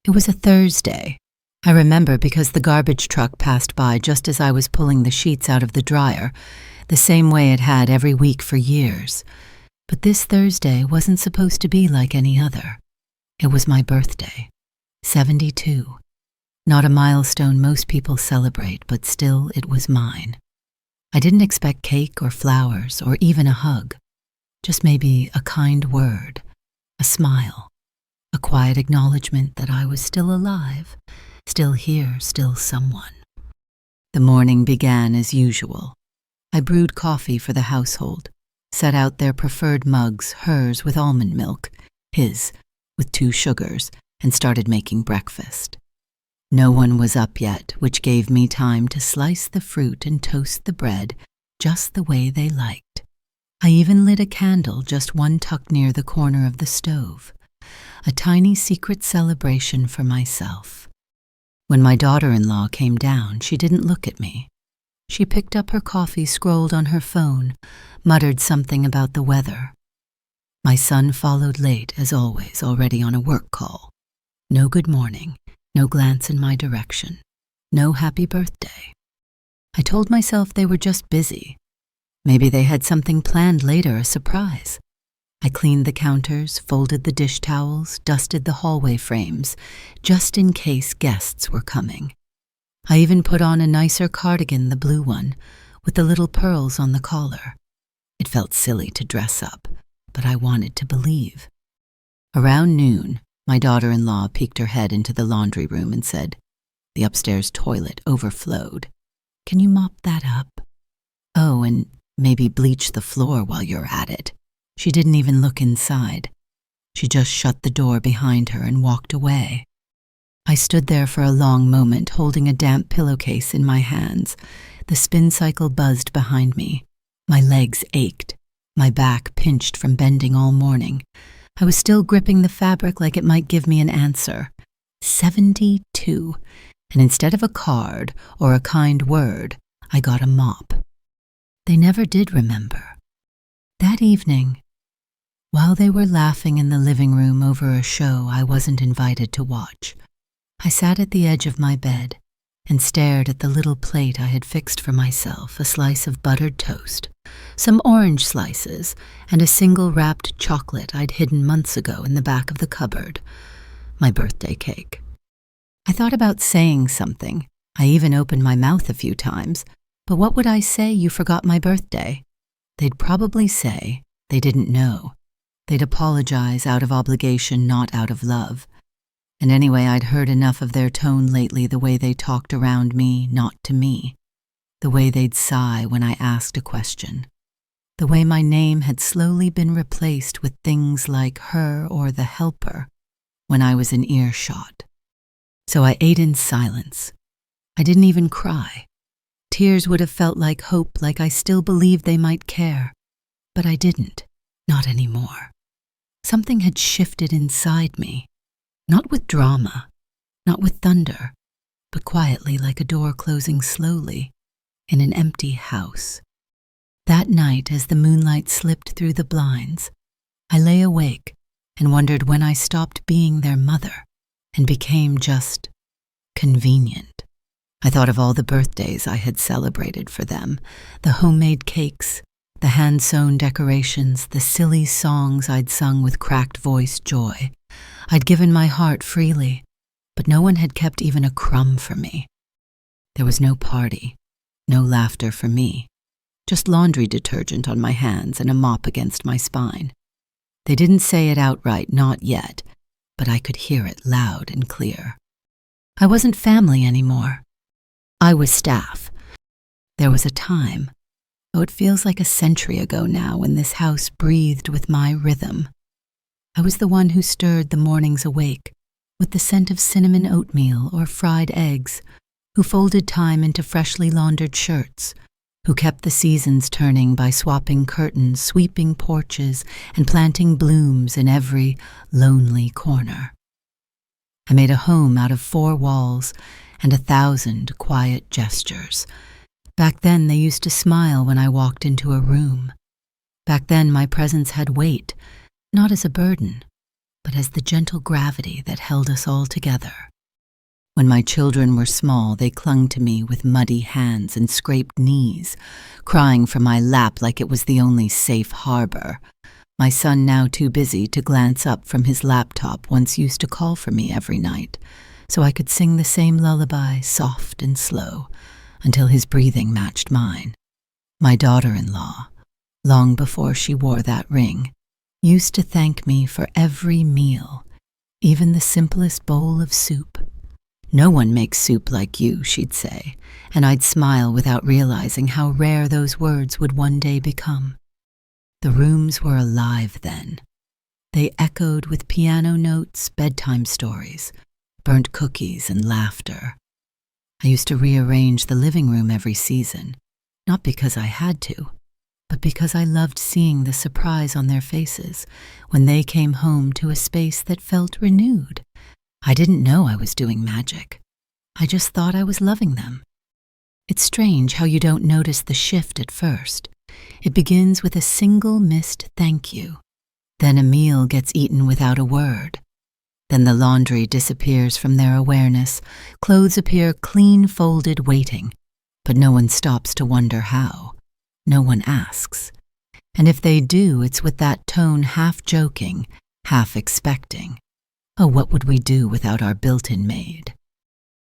It was a Thursday. I remember because the garbage truck passed by just as I was pulling the sheets out of the dryer, the same way it had every week for years. But this Thursday wasn't supposed to be like any other. It was my birthday. 72. Not a milestone most people celebrate, but still it was mine. I didn't expect cake or flowers or even a hug. Just maybe a kind word, a smile, a quiet acknowledgement that I was still alive, still here, still someone. The morning began as usual. I brewed coffee for the household, set out their preferred mugs, hers with almond milk, his with 2 sugars, and started making breakfast. No one was up yet, which gave me time to slice the fruit and toast the bread just the way they liked. I even lit a candle, just one tucked near the corner of the stove, a tiny secret celebration for myself. When my daughter-in-law came down, she didn't look at me. She picked up her coffee, scrolled on her phone, muttered something about the weather. My son followed late, as always, already on a work call. No good morning, no glance in my direction, no happy birthday. I told myself they were just busy. Maybe they had something planned later, a surprise. I cleaned the counters, folded the dish towels, dusted the hallway frames, just in case guests were coming. I even put on a nicer cardigan, the blue one, with the little pearls on the collar. It felt silly to dress up, but I wanted to believe. Around noon, my daughter-in-law peeked her head into the laundry room and said, "The upstairs toilet overflowed. Can you mop that up? Oh, and maybe bleach the floor while you're at it." She didn't even look inside. She just shut the door behind her and walked away. I stood there for a long moment, holding a damp pillowcase in my hands. The spin cycle buzzed behind me. My legs ached, my back pinched from bending all morning. I was still gripping the fabric like it might give me an answer. 72. And instead of a card or a kind word, I got a mop. They never did remember. That evening, while they were laughing in the living room over a show I wasn't invited to watch, I sat at the edge of my bed and stared at the little plate I had fixed for myself, a slice of buttered toast, some orange slices, and a single wrapped chocolate I'd hidden months ago in the back of the cupboard, my birthday cake. I thought about saying something. I even opened my mouth a few times, but what would I say? You forgot my birthday? They'd probably say they didn't know. They'd apologize out of obligation, not out of love. And anyway, I'd heard enough of their tone lately, the way they talked around me, not to me. The way they'd sigh when I asked a question. The way my name had slowly been replaced with things like her or the helper when I was in earshot. So I ate in silence. I didn't even cry. Tears would have felt like hope, like I still believed they might care. But I didn't. Not anymore. Something had shifted inside me. Not with drama, not with thunder, but quietly like a door closing slowly in an empty house. That night, as the moonlight slipped through the blinds, I lay awake and wondered when I stopped being their mother and became just convenient. I thought of all the birthdays I had celebrated for them, the homemade cakes, the hand-sewn decorations, the silly songs I'd sung with cracked voice joy. I'd given my heart freely, but no one had kept even a crumb for me. There was no party, no laughter for me, just laundry detergent on my hands and a mop against my spine. They didn't say it outright, not yet, but I could hear it loud and clear. I wasn't family anymore. I was staff. There was a time, oh, it feels like a century ago now, when this house breathed with my rhythm. I was the one who stirred the mornings awake with the scent of cinnamon oatmeal or fried eggs, who folded time into freshly laundered shirts, who kept the seasons turning by swapping curtains, sweeping porches, and planting blooms in every lonely corner. I made a home out of 4 walls and 1,000 quiet gestures. Back then, they used to smile when I walked into a room. Back then, my presence had weight, not as a burden, but as the gentle gravity that held us all together. When my children were small, they clung to me with muddy hands and scraped knees, crying for my lap like it was the only safe harbor. My son, now too busy to glance up from his laptop, once used to call for me every night, so I could sing the same lullaby, soft and slow, until his breathing matched mine. My daughter-in-law, long before she wore that ring, used to thank me for every meal, even the simplest bowl of soup. "No one makes soup like you," she'd say, and I'd smile without realizing how rare those words would one day become. The rooms were alive then. They echoed with piano notes, bedtime stories, burnt cookies, and laughter. I used to rearrange the living room every season, not because I had to, but because I loved seeing the surprise on their faces when they came home to a space that felt renewed. I didn't know I was doing magic. I just thought I was loving them. It's strange how you don't notice the shift at first. It begins with a single missed thank you. Then a meal gets eaten without a word. Then the laundry disappears from their awareness. Clothes appear clean folded, waiting. But no one stops to wonder how. No one asks. And if they do, it's with that tone half joking, half expecting. Oh, what would we do without our built-in maid?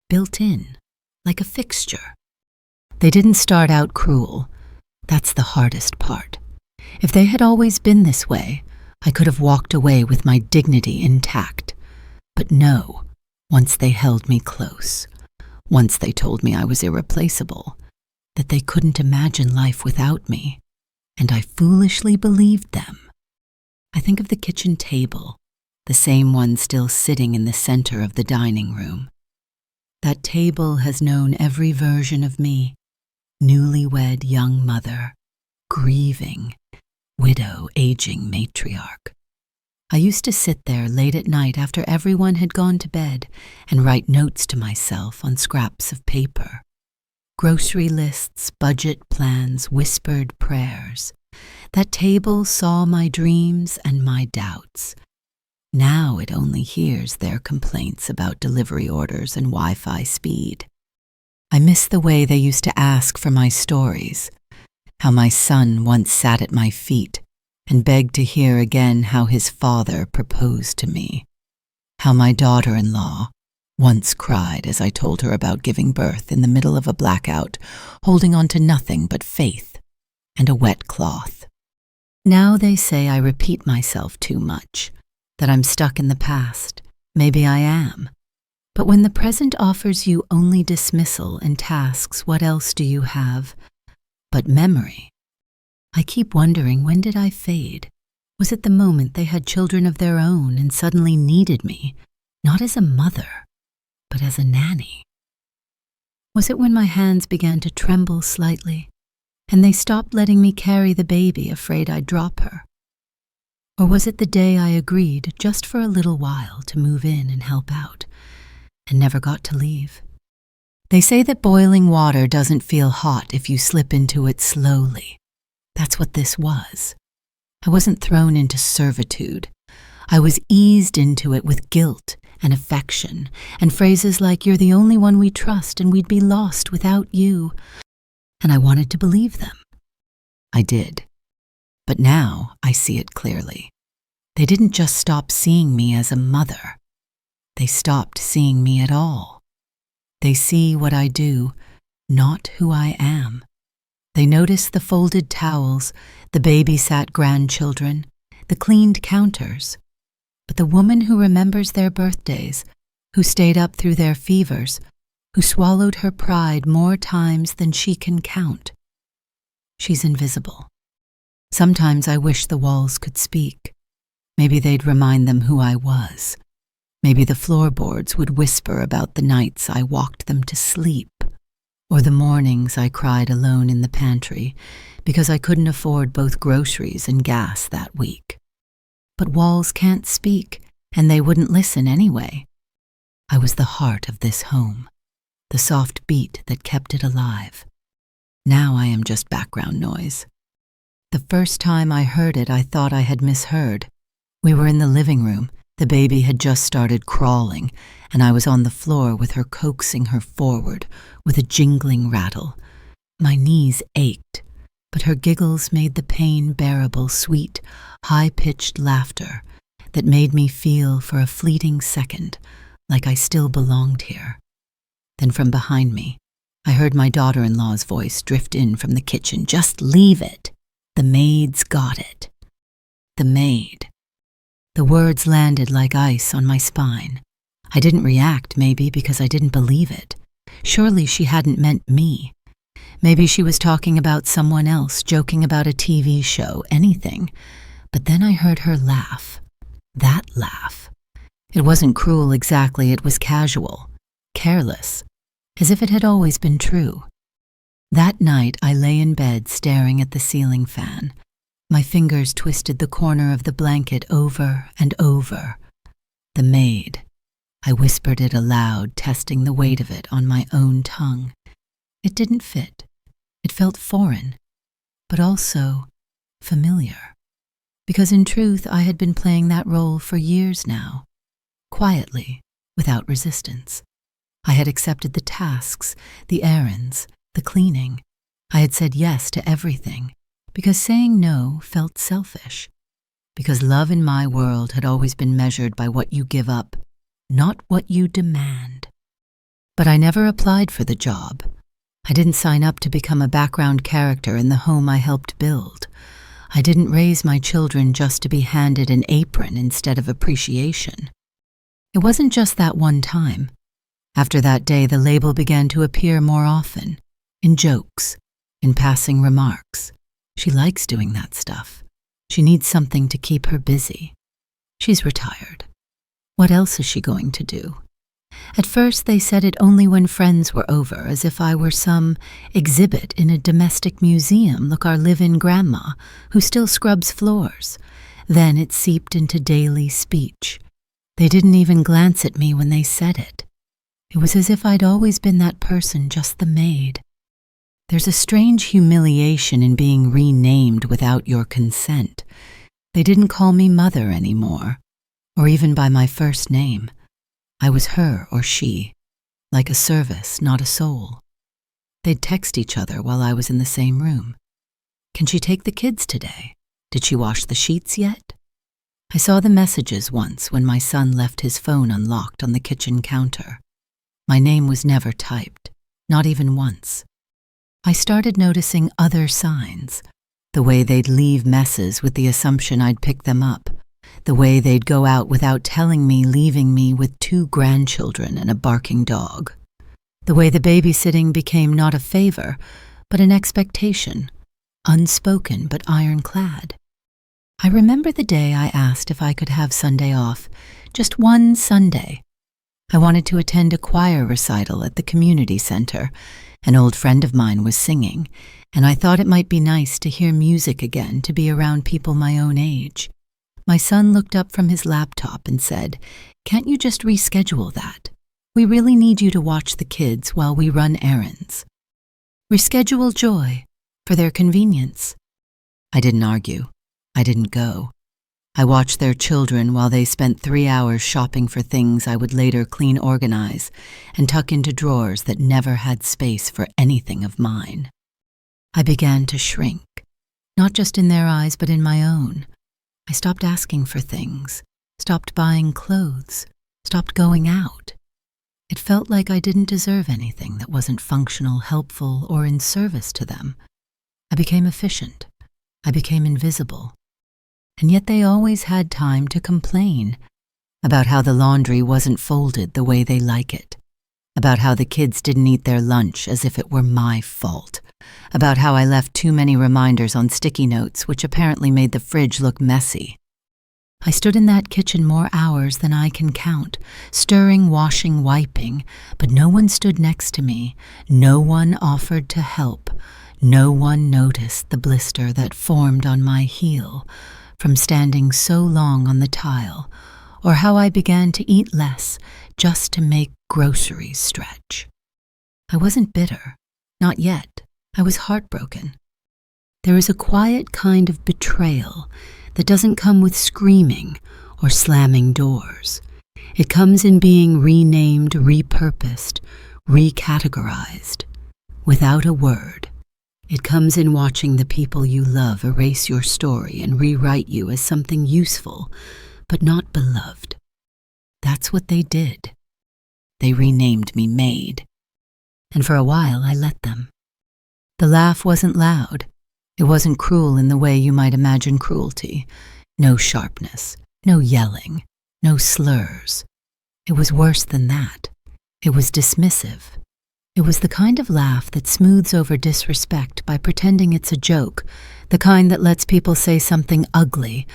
Built in, like a fixture. They didn't start out cruel. That's the hardest part. If they had always been this way, I could have walked away with my dignity intact. But no, once they held me close. Once they told me I was irreplaceable, that they couldn't imagine life without me, and I foolishly believed them. I think of the kitchen table, the same one still sitting in the center of the dining room. That table has known every version of me, newlywed young mother, grieving, widow, aging matriarch. I used to sit there late at night after everyone had gone to bed and write notes to myself on scraps of paper. Grocery lists, budget plans, whispered prayers. That table saw my dreams and my doubts. Now it only hears their complaints about delivery orders and Wi-Fi speed. I miss the way they used to ask for my stories, how my son once sat at my feet and begged to hear again how his father proposed to me, how my daughter-in-law once cried as I told her about giving birth in the middle of a blackout, holding on to nothing but faith and a wet cloth. Now they say I repeat myself too much, that I'm stuck in the past. Maybe I am. But when the present offers you only dismissal and tasks, what else do you have but memory? I keep wondering, when did I fade? Was it the moment they had children of their own and suddenly needed me, not as a mother, but as a nanny? Was it when my hands began to tremble slightly, and they stopped letting me carry the baby, afraid I'd drop her? Or was it the day I agreed, just for a little while, to move in and help out, and never got to leave? They say that boiling water doesn't feel hot if you slip into it slowly. That's what this was. I wasn't thrown into servitude. I was eased into it with guilt and affection, and phrases like, "You're the only one we trust, and we'd be lost without you." And I wanted to believe them. I did. But now I see it clearly. They didn't just stop seeing me as a mother. They stopped seeing me at all. They see what I do, not who I am. They notice the folded towels, the babysat grandchildren, the cleaned counters. But the woman who remembers their birthdays, who stayed up through their fevers, who swallowed her pride more times than she can count, she's invisible. Sometimes I wish the walls could speak. Maybe they'd remind them who I was. Maybe the floorboards would whisper about the nights I walked them to sleep, or the mornings I cried alone in the pantry because I couldn't afford both groceries and gas that week. But walls can't speak, and they wouldn't listen anyway. I was the heart of this home, the soft beat that kept it alive. Now I am just background noise. The first time I heard it, I thought I had misheard. We were in the living room, The baby had just started crawling, and I was on the floor with her coaxing her forward with a jingling rattle. My knees ached, but her giggles made the pain bearable, sweet, high-pitched laughter that made me feel for a fleeting second like I still belonged here. Then from behind me, I heard my daughter-in-law's voice drift in from the kitchen. "Just leave it. The maid's got it." The maid. The words landed like ice on my spine. I didn't react, maybe because I didn't believe it. Surely she hadn't meant me. Maybe she was talking about someone else, joking about a TV show, anything. But then I heard her laugh. That laugh. It wasn't cruel exactly, it was casual, careless, as if it had always been true. That night I lay in bed staring at the ceiling fan. My fingers twisted the corner of the blanket over and over. The maid. I whispered it aloud, testing the weight of it on my own tongue. It didn't fit. It felt foreign, but also familiar. Because in truth, I had been playing that role for years now, quietly, without resistance. I had accepted the tasks, the errands, the cleaning. I had said yes to everything, because saying no felt selfish. Because love in my world had always been measured by what you give up, not what you demand. But I never applied for the job. I didn't sign up to become a background character in the home I helped build. I didn't raise my children just to be handed an apron instead of appreciation. It wasn't just that one time. After that day, the label began to appear more often, in jokes, in passing remarks. She likes doing that stuff. She needs something to keep her busy. She's retired. What else is she going to do? At first, they said it only when friends were over, as if I were some exhibit in a domestic museum. Look, our live-in grandma, who still scrubs floors. Then it seeped into daily speech. They didn't even glance at me when they said it. It was as if I'd always been that person, just the maid. There's a strange humiliation in being renamed without your consent. They didn't call me mother anymore, or even by my first name. I was her or she, like a service, not a soul. They'd text each other while I was in the same room. "Can she take the kids today? Did she wash the sheets yet?" I saw the messages once when my son left his phone unlocked on the kitchen counter. My name was never typed, not even once. I started noticing other signs, the way they'd leave messes with the assumption I'd pick them up, the way they'd go out without telling me, leaving me with 2 grandchildren and a barking dog, the way the babysitting became not a favor, but an expectation, unspoken but ironclad. I remember the day I asked if I could have Sunday off, just one Sunday. I wanted to attend a choir recital at the community center. An old friend of mine was singing, and I thought it might be nice to hear music again, to be around people my own age. My son looked up from his laptop and said, "Can't you just reschedule that? We really need you to watch the kids while we run errands." Reschedule joy for their convenience. I didn't argue. I didn't go. I watched their children while they spent 3 hours shopping for things I would later clean, organize, and tuck into drawers that never had space for anything of mine. I began to shrink, not just in their eyes, but in my own. I stopped asking for things, stopped buying clothes, stopped going out. It felt like I didn't deserve anything that wasn't functional, helpful, or in service to them. I became efficient. I became invisible. And yet they always had time to complain about how the laundry wasn't folded the way they like it, about how the kids didn't eat their lunch as if it were my fault, about how I left too many reminders on sticky notes, which apparently made the fridge look messy. I stood in that kitchen more hours than I can count, stirring, washing, wiping, but no one stood next to me. No one offered to help. No one noticed the blister that formed on my heel from standing so long on the tile, or how I began to eat less just to make groceries stretch. I wasn't bitter, not yet. I was heartbroken. There is a quiet kind of betrayal that doesn't come with screaming or slamming doors. It comes in being renamed, repurposed, recategorized. Without a word. It comes in watching the people you love erase your story and rewrite you as something useful, but not beloved. That's what they did. They renamed me Maid. And for a while I let them. The laugh wasn't loud. It wasn't cruel in the way you might imagine cruelty. No sharpness, no yelling, no slurs. It was worse than that. It was dismissive. It was the kind of laugh that smooths over disrespect by pretending it's a joke, the kind that lets people say something ugly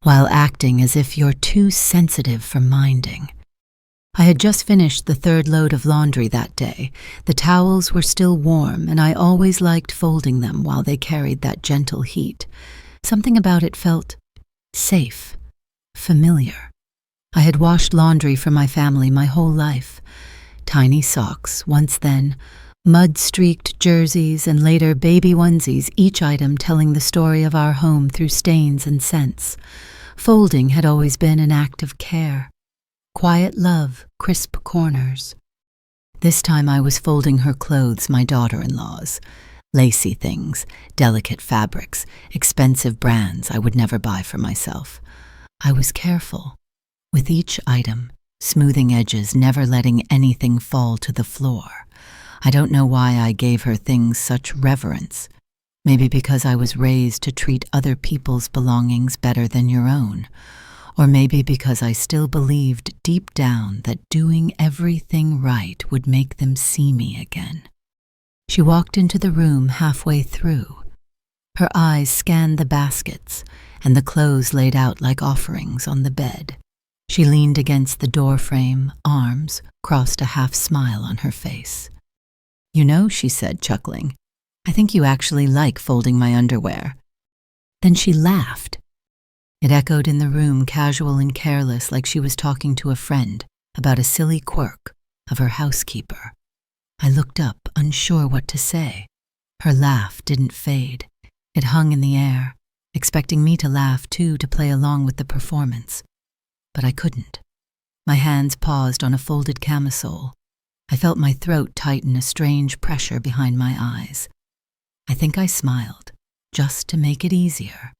while acting as if you're too sensitive for minding. I had just finished the third load of laundry that day. The towels were still warm, and I always liked folding them while they carried that gentle heat. Something about it felt safe, familiar. I had washed laundry for my family my whole life. Tiny socks, once then, mud-streaked jerseys, and later baby onesies, each item telling the story of our home through stains and scents. Folding had always been an act of care. Quiet love, crisp corners. This time I was folding her clothes, my daughter-in-law's. Lacy things, delicate fabrics, expensive brands I would never buy for myself. I was careful. With each item, smoothing edges, never letting anything fall to the floor. I don't know why I gave her things such reverence. Maybe because I was raised to treat other people's belongings better than your own. Or maybe because I still believed deep down that doing everything right would make them see me again. She walked into the room halfway through. Her eyes scanned the baskets and the clothes laid out like offerings on the bed. She leaned against the doorframe, arms crossed, a half-smile on her face. "You know," she said, chuckling, "I think you actually like folding my underwear." Then she laughed. It echoed in the room, casual and careless, like she was talking to a friend about a silly quirk of her housekeeper. I looked up, unsure what to say. Her laugh didn't fade. It hung in the air, expecting me to laugh too, to play along with the performance. But I couldn't. My hands paused on a folded camisole. I felt my throat tighten, a strange pressure behind my eyes. I think I smiled, just to make it easier.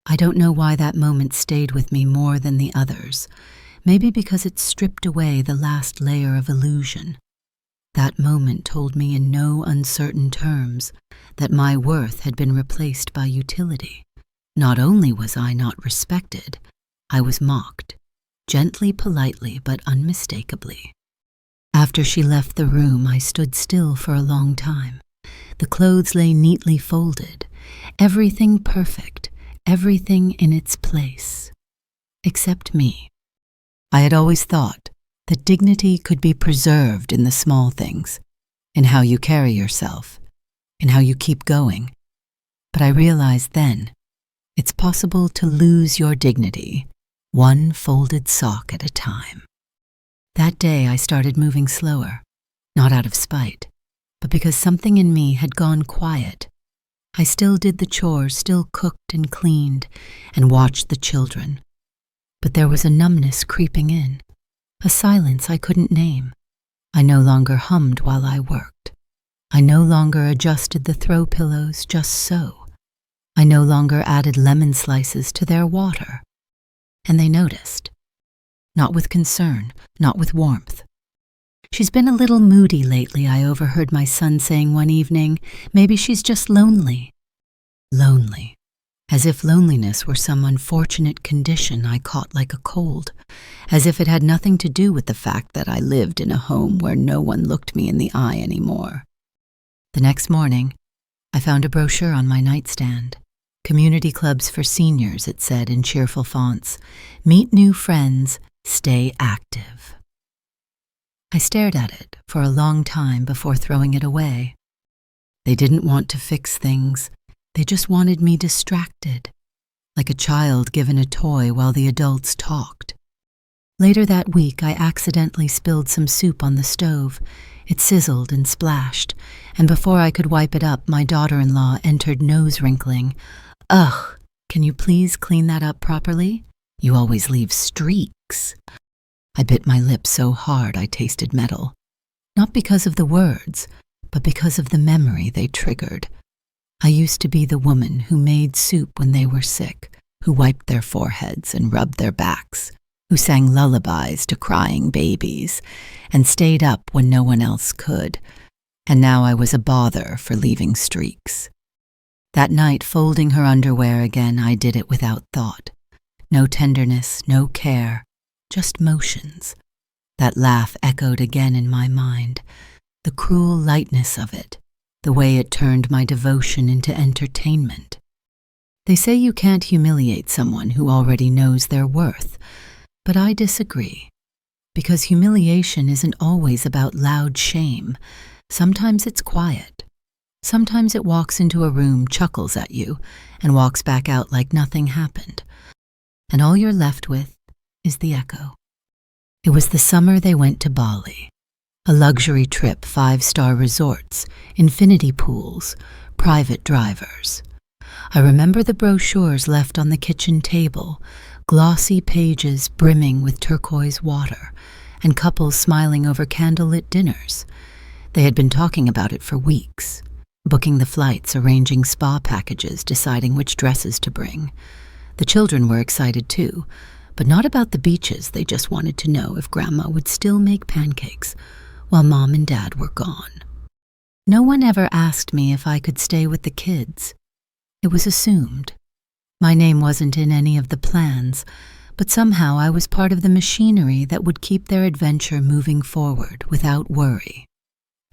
I don't know why that moment stayed with me more than the others. Maybe because it stripped away the last layer of illusion. That moment told me in no uncertain terms that my worth had been replaced by utility. Not only was I not respected, I was mocked, gently, politely, but unmistakably. After she left the room, I stood still for a long time. The clothes lay neatly folded, everything perfect, everything in its place. Except me. I had always thought that dignity could be preserved in the small things, in how you carry yourself, in how you keep going. But I realized then, it's possible to lose your dignity, one folded sock at a time. That day I started moving slower, not out of spite, but because something in me had gone quiet. I still did the chores, still cooked and cleaned, and watched the children. But there was a numbness creeping in, a silence I couldn't name. I no longer hummed while I worked. I no longer adjusted the throw pillows just so. I no longer added lemon slices to their water. And they noticed. Not with concern, not with warmth. "She's been a little moody lately," I overheard my son saying one evening. "Maybe she's just lonely." Lonely. As if loneliness were some unfortunate condition I caught like a cold. As if it had nothing to do with the fact that I lived in a home where no one looked me in the eye anymore. The next morning, I found a brochure on my nightstand. Community clubs for seniors, it said in cheerful fonts. Meet new friends, stay active. I stared at it for a long time before throwing it away. They didn't want to fix things. They just wanted me distracted, like a child given a toy while the adults talked. Later that week, I accidentally spilled some soup on the stove. It sizzled and splashed, and before I could wipe it up, my daughter-in-law entered nose-wrinkling. "Ugh, can you please clean that up properly?" You always leave streaks." I bit my lip so hard I tasted metal. Not because of the words, but because of the memory they triggered. I used to be the woman who made soup when they were sick, who wiped their foreheads and rubbed their backs, who sang lullabies to crying babies, and stayed up when no one else could. And now I was a bother for leaving streaks. That night, folding her underwear again, I did it without thought. No tenderness, no care, just motions. That laugh echoed again in my mind, the cruel lightness of it, the way it turned my devotion into entertainment. They say you can't humiliate someone who already knows their worth, but I disagree, because humiliation isn't always about loud shame. Sometimes it's quiet. Sometimes it walks into a room, chuckles at you, and walks back out like nothing happened. And all you're left with is the echo. It was the summer they went to Bali. A luxury trip, 5-star resorts, infinity pools, private drivers. I remember the brochures left on the kitchen table, glossy pages brimming with turquoise water, and couples smiling over candlelit dinners. They had been talking about it for weeks, booking the flights, arranging spa packages, deciding which dresses to bring. The children were excited too, but not about the beaches. They just wanted to know if Grandma would still make pancakes while Mom and Dad were gone. No one ever asked me if I could stay with the kids. It was assumed. My name wasn't in any of the plans, but somehow I was part of the machinery that would keep their adventure moving forward without worry.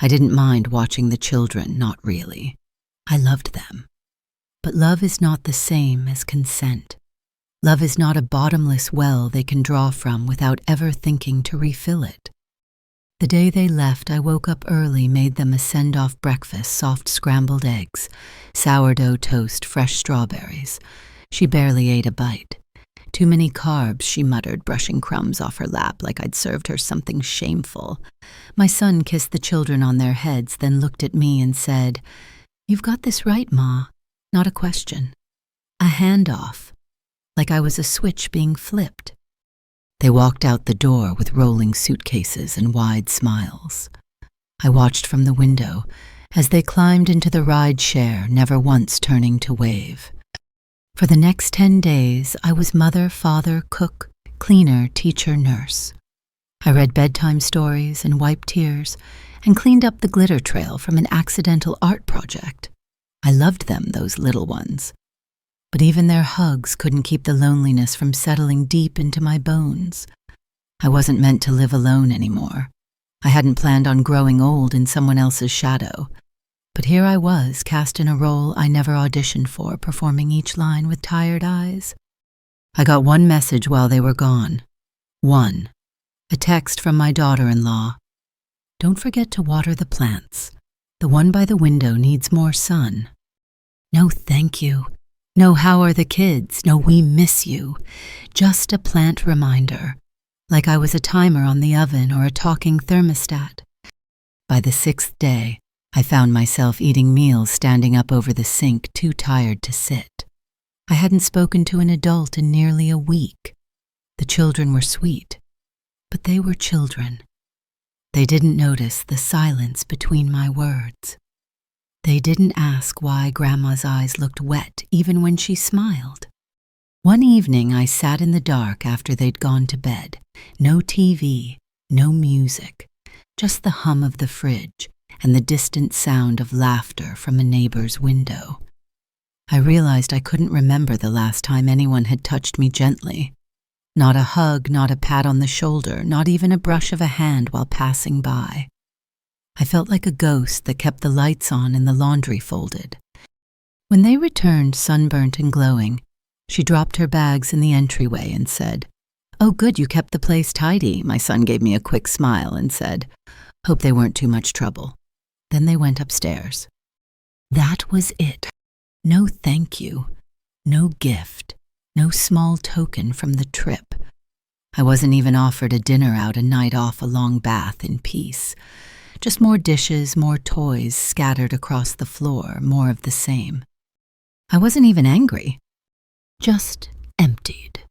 I didn't mind watching the children, not really. I loved them. But love is not the same as consent. Love is not a bottomless well they can draw from without ever thinking to refill it. The day they left, I woke up early, made them a send-off breakfast, soft scrambled eggs, sourdough toast, fresh strawberries. She barely ate a bite. "Too many carbs," she muttered, brushing crumbs off her lap like I'd served her something shameful. My son kissed the children on their heads, then looked at me and said, "You've got this right, Ma." Not a question. A handoff, like I was a switch being flipped. They walked out the door with rolling suitcases and wide smiles. I watched from the window as they climbed into the ride share, never once turning to wave. For the next 10 days, I was mother, father, cook, cleaner, teacher, nurse. I read bedtime stories and wiped tears and cleaned up the glitter trail from an accidental art project. I loved them, those little ones. But even their hugs couldn't keep the loneliness from settling deep into my bones. I wasn't meant to live alone anymore. I hadn't planned on growing old in someone else's shadow. But here I was, cast in a role I never auditioned for, performing each line with tired eyes. I got one message while they were gone. One. A text from my daughter-in-law. "Don't forget to water the plants. The one by the window needs more sun." No thank you. No how are the kids. No we miss you. Just a plant reminder, like I was a timer on the oven or a talking thermostat. By the 6th day, I found myself eating meals standing up over the sink, too tired to sit. I hadn't spoken to an adult in nearly a week. The children were sweet, but they were children. They didn't notice the silence between my words. They didn't ask why Grandma's eyes looked wet even when she smiled. One evening I sat in the dark after they'd gone to bed. No TV, no music, just the hum of the fridge and the distant sound of laughter from a neighbor's window. I realized I couldn't remember the last time anyone had touched me gently. Not a hug, not a pat on the shoulder, not even a brush of a hand while passing by. I felt like a ghost that kept the lights on and the laundry folded. When they returned, sunburnt and glowing, she dropped her bags in the entryway and said, "Oh, good, you kept the place tidy." My son gave me a quick smile and said, "Hope they weren't too much trouble." Then they went upstairs. That was it. No thank you, no gift, no small token from the trip. I wasn't even offered a dinner out, a night off, a long bath in peace. Just more dishes, more toys scattered across the floor, more of the same. I wasn't even angry, just emptied.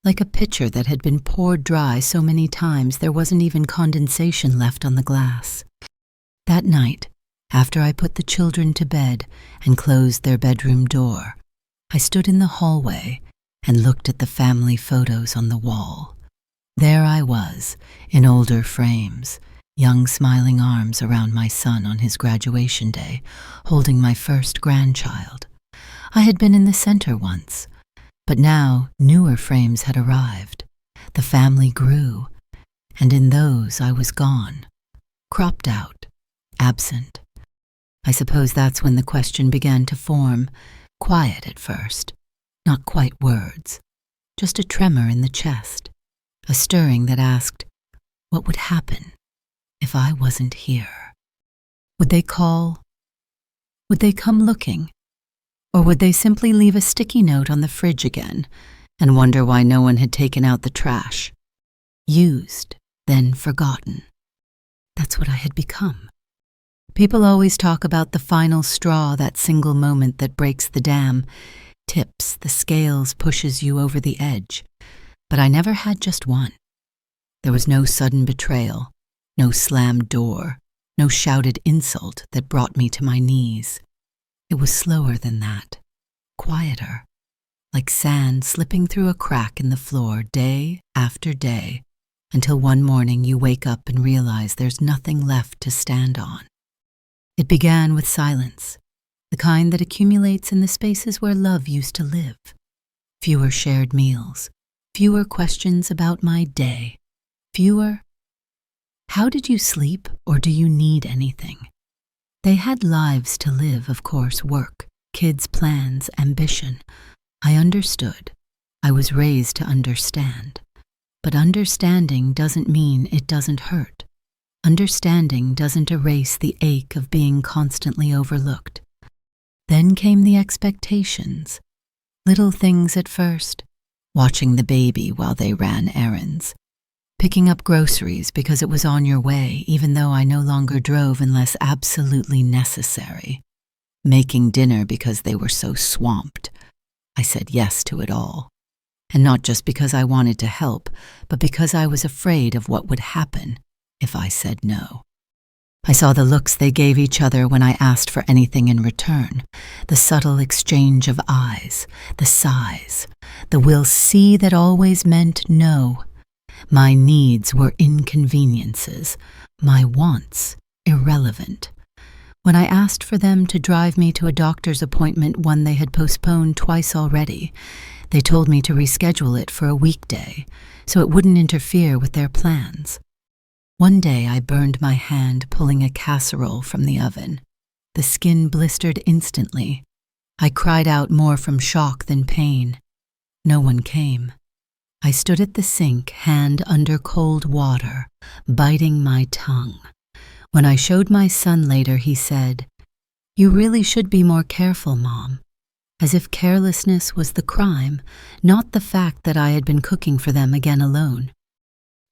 like a pitcher that had been poured dry so many times there wasn't even condensation left on the glass. That night, after I put the children to bed and closed their bedroom door, I stood in the hallway and looked at the family photos on the wall. There I was, in older frames, young smiling arms around my son on his graduation day, holding my first grandchild. I had been in the center once, but now newer frames had arrived. The family grew, and in those I was gone, cropped out, absent. I suppose that's when the question began to form, quiet at first, not quite words, just a tremor in the chest, a stirring that asked, what would happen if I wasn't here? Would they call? Would they come looking? Or would they simply leave a sticky note on the fridge again and wonder why no one had taken out the trash? Used, then forgotten. That's what I had become. People always talk about the final straw, that single moment that breaks the dam, tips the scales, pushes you over the edge. But I never had just one. There was no sudden betrayal, no slammed door, no shouted insult that brought me to my knees. It was slower than that, quieter, like sand slipping through a crack in the floor day after day, until one morning you wake up and realize there's nothing left to stand on. It began with silence, the kind that accumulates in the spaces where love used to live. Fewer shared meals, fewer questions about my day, fewer, how did you sleep, or do you need anything? They had lives to live, of course, work, kids' plans, ambition. I understood. I was raised to understand. But understanding doesn't mean it doesn't hurt. Understanding doesn't erase the ache of being constantly overlooked. Then came the expectations. Little things at first, watching the baby while they ran errands, picking up groceries because it was on your way even though I no longer drove unless absolutely necessary, making dinner because they were so swamped. I said yes to it all. And not just because I wanted to help, but because I was afraid of what would happen if I said no. I saw the looks they gave each other when I asked for anything in return, the subtle exchange of eyes, the sighs, the "we'll see" that always meant no. My needs were inconveniences, my wants irrelevant. When I asked for them to drive me to a doctor's appointment, one they had postponed twice already, they told me to reschedule it for a weekday so it wouldn't interfere with their plans. One day I burned my hand pulling a casserole from the oven. The skin blistered instantly. I cried out more from shock than pain. No one came. I stood at the sink, hand under cold water, biting my tongue. When I showed my son later, he said, "You really should be more careful, Mom," as if carelessness was the crime, not the fact that I had been cooking for them again alone.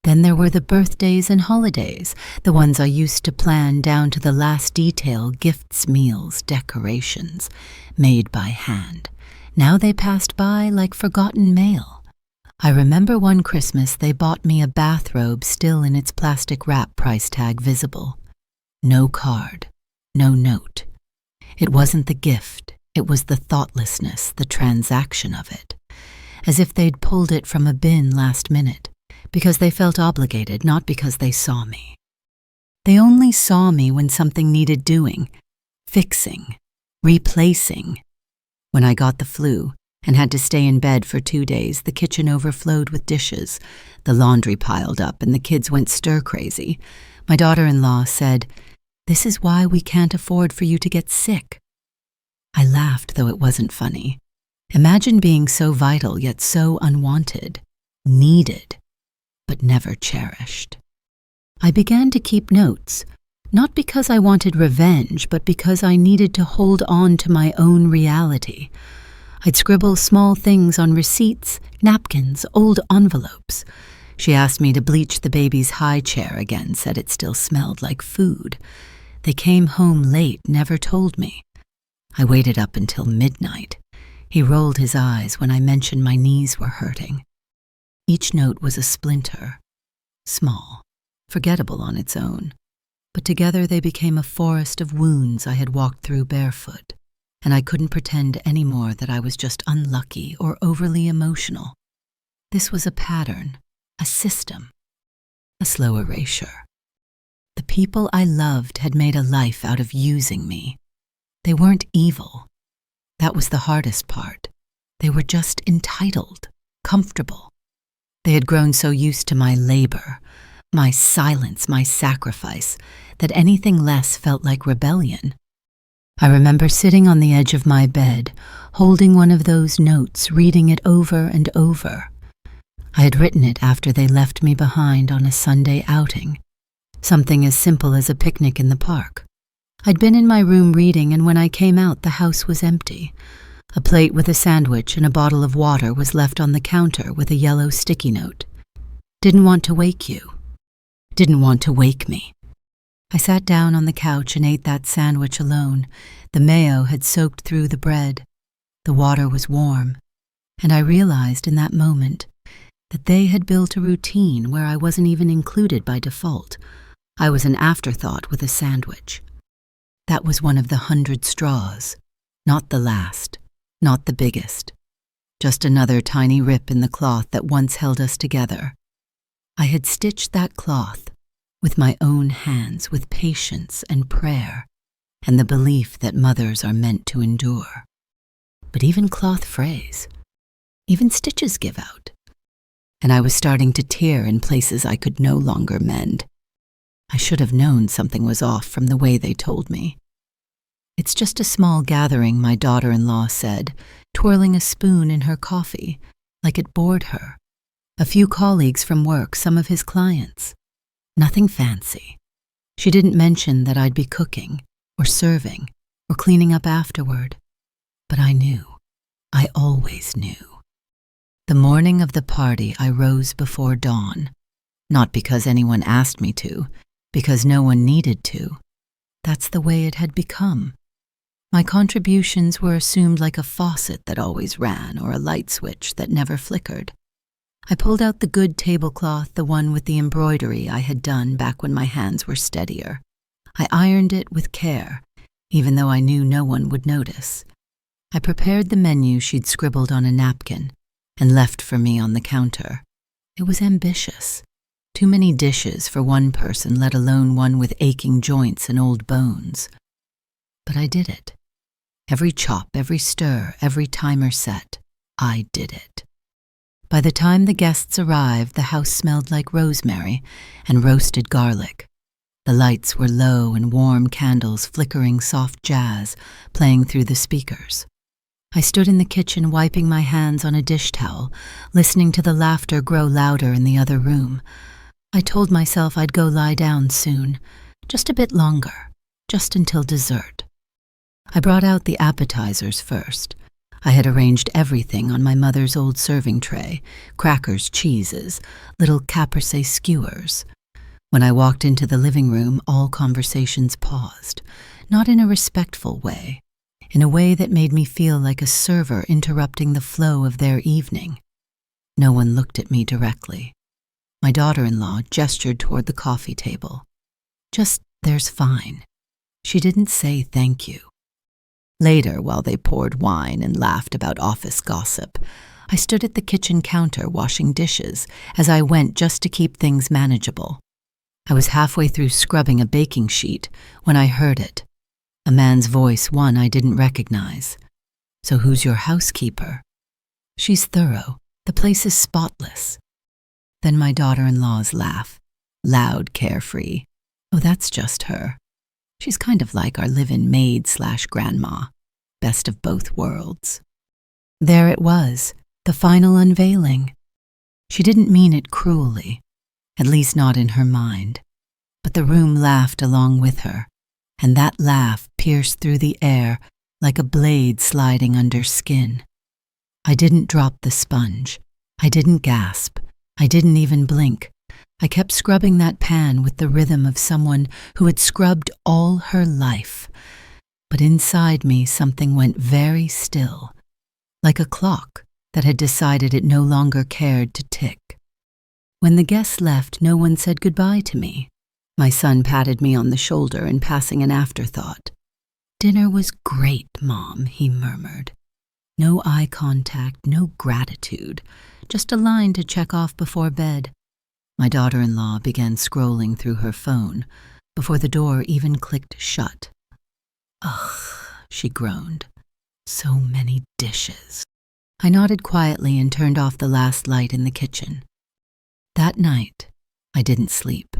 Then there were the birthdays and holidays, the ones I used to plan down to the last detail, gifts, meals, decorations, made by hand. Now they passed by like forgotten mail. I remember one Christmas they bought me a bathrobe still in its plastic wrap, price tag visible. No card, no note. It wasn't the gift, it was the thoughtlessness, the transaction of it. As if they'd pulled it from a bin last minute, because they felt obligated, not because they saw me. They only saw me when something needed doing, fixing, replacing. When I got the flu and had to stay in bed for 2 days, the kitchen overflowed with dishes. The laundry piled up and the kids went stir-crazy. My daughter-in-law said, "This is why we can't afford for you to get sick." I laughed, though it wasn't funny. Imagine being so vital yet so unwanted, needed, but never cherished. I began to keep notes, not because I wanted revenge, but because I needed to hold on to my own reality. I'd scribble small things on receipts, napkins, old envelopes. She asked me to bleach the baby's high chair again, said it still smelled like food. They came home late, never told me. I waited up until midnight. He rolled his eyes when I mentioned my knees were hurting. Each note was a splinter, small, forgettable on its own, but together they became a forest of wounds I had walked through barefoot, and I couldn't pretend anymore that I was just unlucky or overly emotional. This was a pattern, a system, a slow erasure. The people I loved had made a life out of using me. They weren't evil. That was the hardest part. They were just entitled, comfortable. They had grown so used to my labor, my silence, my sacrifice, that anything less felt like rebellion. I remember sitting on the edge of my bed, holding one of those notes, reading it over and over. I had written it after they left me behind on a Sunday outing, something as simple as a picnic in the park. I'd been in my room reading, and when I came out, the house was empty. A plate with a sandwich and a bottle of water was left on the counter with a yellow sticky note. Didn't want to wake you. Didn't want to wake me. I sat down on the couch and ate that sandwich alone. The mayo had soaked through the bread. The water was warm. And I realized in that moment that they had built a routine where I wasn't even included by default. I was an afterthought with a sandwich. That was one of the 100 straws, not the last, not the biggest, just another tiny rip in the cloth that once held us together. I had stitched that cloth with my own hands, with patience and prayer, and the belief that mothers are meant to endure. But even cloth frays, even stitches give out, and I was starting to tear in places I could no longer mend. I should have known something was off from the way they told me. It's just a small gathering, my daughter-in-law said, twirling a spoon in her coffee, like it bored her. A few colleagues from work, some of his clients. Nothing fancy. She didn't mention that I'd be cooking, or serving, or cleaning up afterward. But I knew. I always knew. The morning of the party, I rose before dawn. Not because anyone asked me to, because no one needed to. That's the way it had become. My contributions were assumed like a faucet that always ran or a light switch that never flickered. I pulled out the good tablecloth, the one with the embroidery I had done back when my hands were steadier. I ironed it with care, even though I knew no one would notice. I prepared the menu she'd scribbled on a napkin and left for me on the counter. It was ambitious. Too many dishes for one person, let alone one with aching joints and old bones. But I did it. Every chop, every stir, every timer set, I did it. By the time the guests arrived, the house smelled like rosemary and roasted garlic. The lights were low and warm candles flickering soft jazz, playing through the speakers. I stood in the kitchen wiping my hands on a dish towel, listening to the laughter grow louder in the other room. I told myself I'd go lie down soon, just a bit longer, just until dessert. I brought out the appetizers first. I had arranged everything on my mother's old serving tray, crackers, cheeses, little caprese skewers. When I walked into the living room, all conversations paused, not in a respectful way, in a way that made me feel like a server interrupting the flow of their evening. No one looked at me directly. My daughter-in-law gestured toward the coffee table. Just, there's fine. She didn't say thank you. Later, while they poured wine and laughed about office gossip, I stood at the kitchen counter washing dishes as I went just to keep things manageable. I was halfway through scrubbing a baking sheet when I heard it. A man's voice, one I didn't recognize. So who's your housekeeper? She's thorough. The place is spotless. Then my daughter-in-law's laugh, loud, carefree. Oh, that's just her. She's kind of like our live-in maid/grandma, best of both worlds. There it was, the final unveiling. She didn't mean it cruelly, at least not in her mind, but the room laughed along with her, and that laugh pierced through the air like a blade sliding under skin. I didn't drop the sponge. I didn't gasp. I didn't even blink. I kept scrubbing that pan with the rhythm of someone who had scrubbed all her life. But inside me something went very still, like a clock that had decided it no longer cared to tick. When the guests left, no one said goodbye to me. My son patted me on the shoulder in passing an afterthought. "Dinner was great, Mom," he murmured. No eye contact, no gratitude, just a line to check off before bed. My daughter-in-law began scrolling through her phone before the door even clicked shut. "Ugh," she groaned. "So many dishes." I nodded quietly and turned off the last light in the kitchen. That night, I didn't sleep.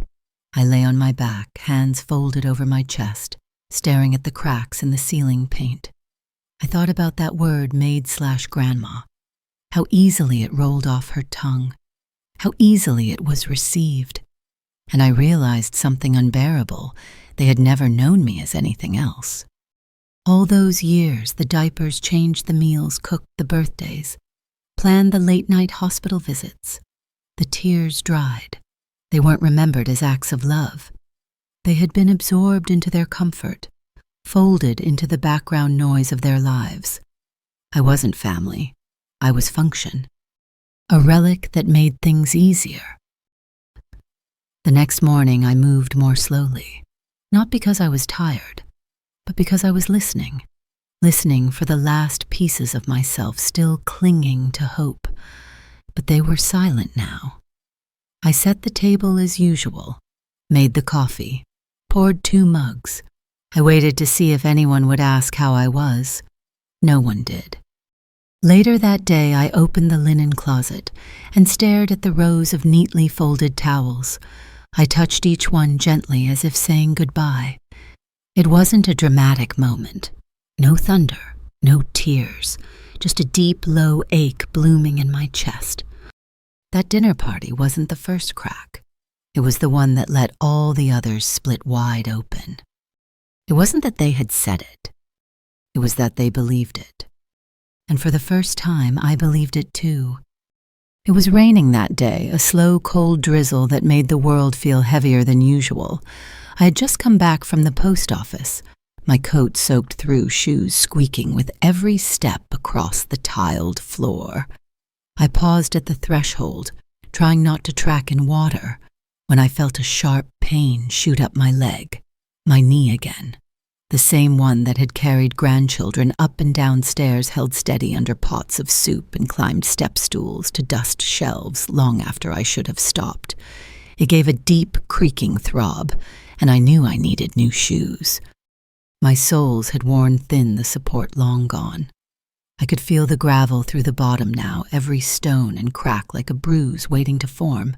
I lay on my back, hands folded over my chest, staring at the cracks in the ceiling paint. I thought about that word maid/grandma, how easily it rolled off her tongue, how easily it was received. And I realized something unbearable. They had never known me as anything else. All those years, the diapers changed, the meals cooked, the birthdays, planned the late-night hospital visits. The tears dried. They weren't remembered as acts of love. They had been absorbed into their comfort, folded into the background noise of their lives. I wasn't family. I was function. A relic that made things easier. The next morning, I moved more slowly, not because I was tired, but because I was listening for the last pieces of myself still clinging to hope. But they were silent now. I set the table as usual, made the coffee, poured 2 mugs. I waited to see if anyone would ask how I was. No one did. Later that day, I opened the linen closet and stared at the rows of neatly folded towels. I touched each one gently as if saying goodbye. It wasn't a dramatic moment. No thunder, no tears, just a deep, low ache blooming in my chest. That dinner party wasn't the first crack. It was the one that let all the others split wide open. It wasn't that they had said it. It was that they believed it. And for the first time, I believed it too. It was raining that day, a slow, cold drizzle that made the world feel heavier than usual. I had just come back from the post office, my coat soaked through, shoes squeaking with every step across the tiled floor. I paused at the threshold, trying not to track in water, when I felt a sharp pain shoot up my leg, my knee again. The same one that had carried grandchildren up and down stairs, held steady under pots of soup, and climbed step stools to dust shelves long after I should have stopped. It gave a deep, creaking throb, and I knew I needed new shoes. My soles had worn thin, the support long gone. I could feel the gravel through the bottom now, every stone and crack like a bruise waiting to form.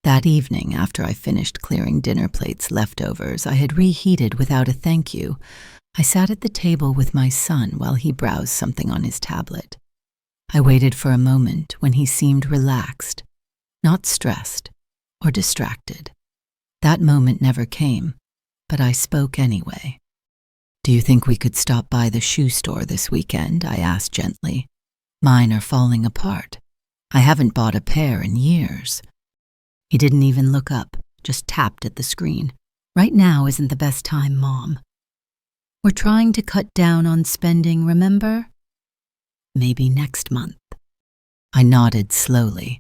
That evening, after I finished clearing dinner plates leftovers I had reheated without a thank you, I sat at the table with my son while he browsed something on his tablet. I waited for a moment when he seemed relaxed, not stressed or distracted. That moment never came, but I spoke anyway. "Do you think we could stop by the shoe store this weekend?" I asked gently. "Mine are falling apart. I haven't bought a pair in years." He didn't even look up, just tapped at the screen. "Right now isn't the best time, Mom. We're trying to cut down on spending, remember? Maybe next month." I nodded slowly,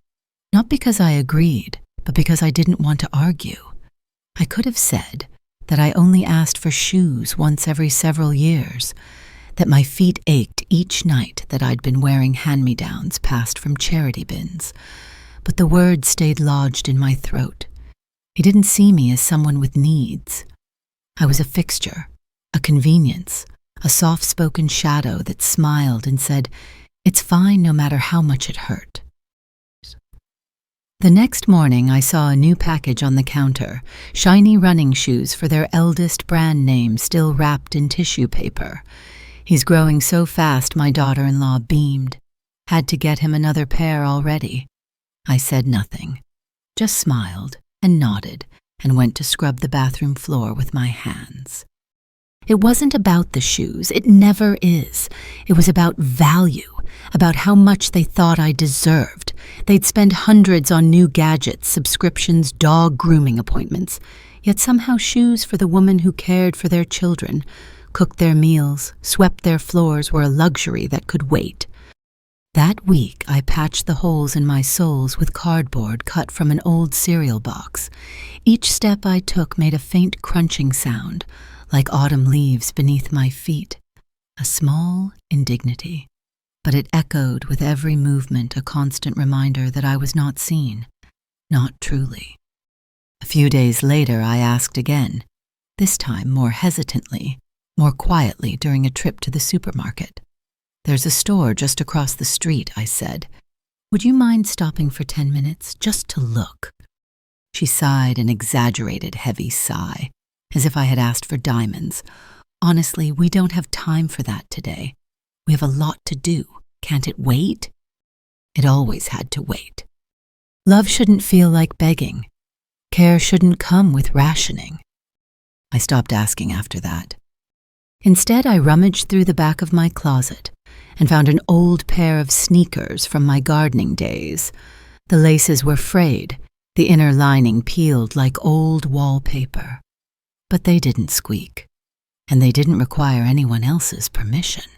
not because I agreed, but because I didn't want to argue. I could have said that I only asked for shoes once every several years, that my feet ached each night that I'd been wearing hand-me-downs passed from charity bins. But the words stayed lodged in my throat. He didn't see me as someone with needs. I was a fixture, a convenience, a soft-spoken shadow that smiled and said, "It's fine no matter how much it hurt." The next morning, I saw a new package on the counter, shiny running shoes for their eldest brand name still wrapped in tissue paper. "He's growing so fast," my daughter-in-law beamed. "Had to get him another pair already." I said nothing, just smiled and nodded and went to scrub the bathroom floor with my hands. It wasn't about the shoes. It never is. It was about value, about how much they thought I deserved. They'd spend hundreds on new gadgets, subscriptions, dog grooming appointments, yet somehow shoes for the woman who cared for their children, cooked their meals, swept their floors were a luxury that could wait. That week, I patched the holes in my soles with cardboard cut from an old cereal box. Each step I took made a faint crunching sound, like autumn leaves beneath my feet. A small indignity, but it echoed with every movement, a constant reminder that I was not seen, not truly. A few days later, I asked again, this time more hesitantly, more quietly during a trip to the supermarket. "There's a store just across the street," I said. "Would you mind stopping for 10 minutes, just to look?" She sighed an exaggerated heavy sigh, as if I had asked for diamonds. "Honestly, we don't have time for that today. We have a lot to do. Can't it wait?" It always had to wait. Love shouldn't feel like begging. Care shouldn't come with rationing. I stopped asking after that. Instead, I rummaged through the back of my closet and found an old pair of sneakers from my gardening days. The laces were frayed, the inner lining peeled like old wallpaper. But they didn't squeak, and they didn't require anyone else's permission.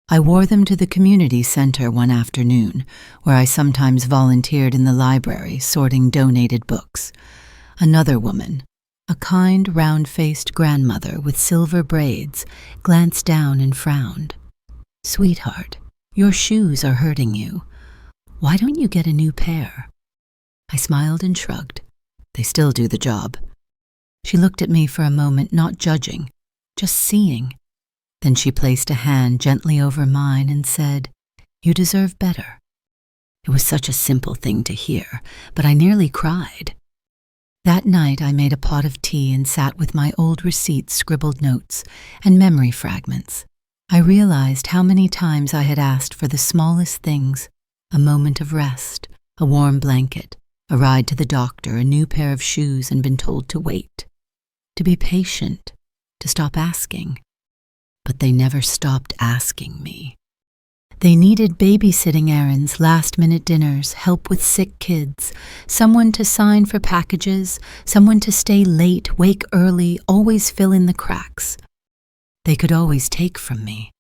I wore them to the community center one afternoon, where I sometimes volunteered in the library sorting donated books. Another woman, a kind, round-faced grandmother with silver braids, glanced down and frowned. "Sweetheart, your shoes are hurting you. Why don't you get a new pair?" I smiled and shrugged. They still do the job. She looked at me for a moment, not judging, just seeing. Then she placed a hand gently over mine and said, "You deserve better." It was such a simple thing to hear, but I nearly cried. That night I made a pot of tea and sat with my old receipts, scribbled notes, and memory fragments. I realized how many times I had asked for the smallest things, a moment of rest, a warm blanket, a ride to the doctor, a new pair of shoes, and been told to wait, to be patient, to stop asking. But they never stopped asking me. They needed babysitting errands, last-minute dinners, help with sick kids, someone to sign for packages, someone to stay late, wake early, always fill in the cracks. They could always take from me.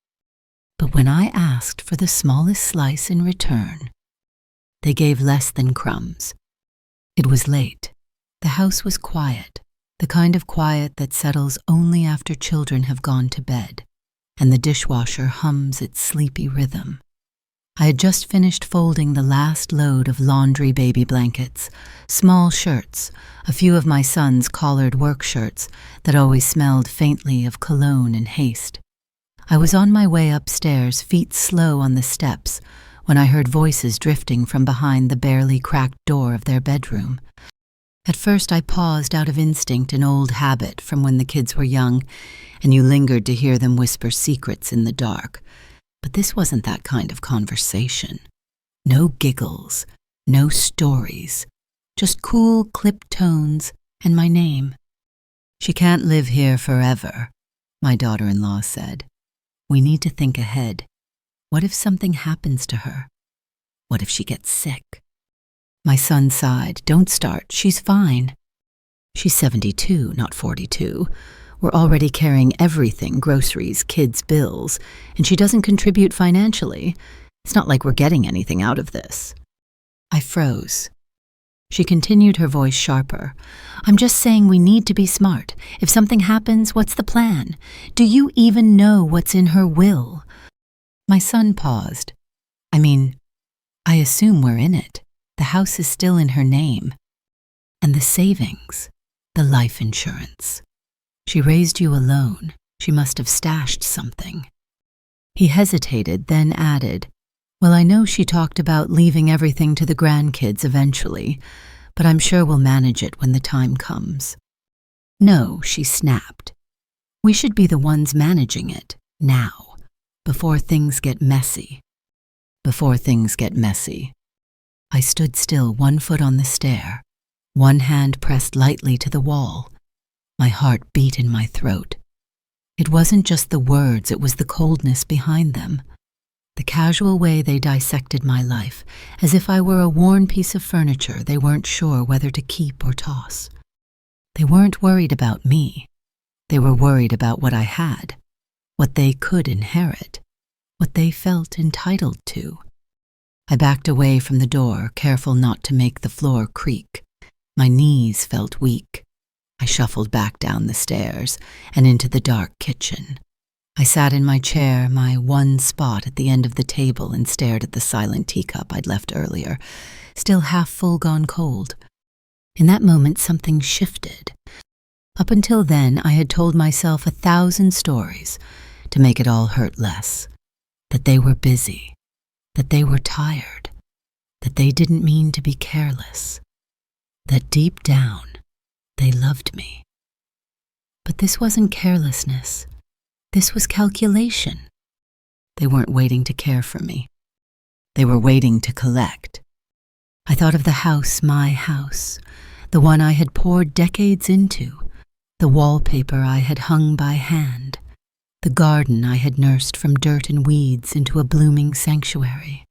But when I asked for the smallest slice in return, they gave less than crumbs. It was late. The house was quiet, the kind of quiet that settles only after children have gone to bed, and the dishwasher hums its sleepy rhythm. I had just finished folding the last load of laundry baby blankets, small shirts, a few of my son's collared work shirts that always smelled faintly of cologne and haste. I was on my way upstairs, feet slow on the steps, when I heard voices drifting from behind the barely cracked door of their bedroom. At first I paused out of instinct, an old habit from when the kids were young, and you lingered to hear them whisper secrets in the dark. But this wasn't that kind of conversation. No giggles, no stories, just cool, clipped tones and my name. "She can't live here forever," my daughter-in-law said. "We need to think ahead. What if something happens to her? What if she gets sick?" My son sighed. "Don't start. She's fine." "She's 72, not 42. We're already carrying everything, groceries, kids' bills, and she doesn't contribute financially. It's not like we're getting anything out of this." I froze. She continued, her voice sharper. "I'm just saying we need to be smart. If something happens, what's the plan? Do you even know what's in her will?" My son paused. I assume we're in it. The house is still in her name. And the savings, the life insurance. She raised you alone. She must have stashed something. He hesitated, then added, "Well, I know she talked about leaving everything to the grandkids eventually, but I'm sure we'll manage it when the time comes." "No," she snapped. "We should be the ones managing it, now, before things get messy." Before things get messy. I stood still, 1 foot on the stair, one hand pressed lightly to the wall. My heart beat in my throat. It wasn't just the words, it was the coldness behind them. The casual way they dissected my life, as if I were a worn piece of furniture they weren't sure whether to keep or toss. They weren't worried about me. They were worried about what I had, what they could inherit, what they felt entitled to. I backed away from the door, careful not to make the floor creak. My knees felt weak. I shuffled back down the stairs and into the dark kitchen. I sat in my chair, my one spot at the end of the table, and stared at the silent teacup I'd left earlier, still half full gone cold. In that moment, something shifted. Up until then, I had told myself 1,000 stories to make it all hurt less. That they were busy, that they were tired, that they didn't mean to be careless, that deep down, they loved me. But this wasn't carelessness. This was calculation. They weren't waiting to care for me. They were waiting to collect. I thought of the house, my house, the one I had poured decades into, the wallpaper I had hung by hand, the garden I had nursed from dirt and weeds into a blooming sanctuary,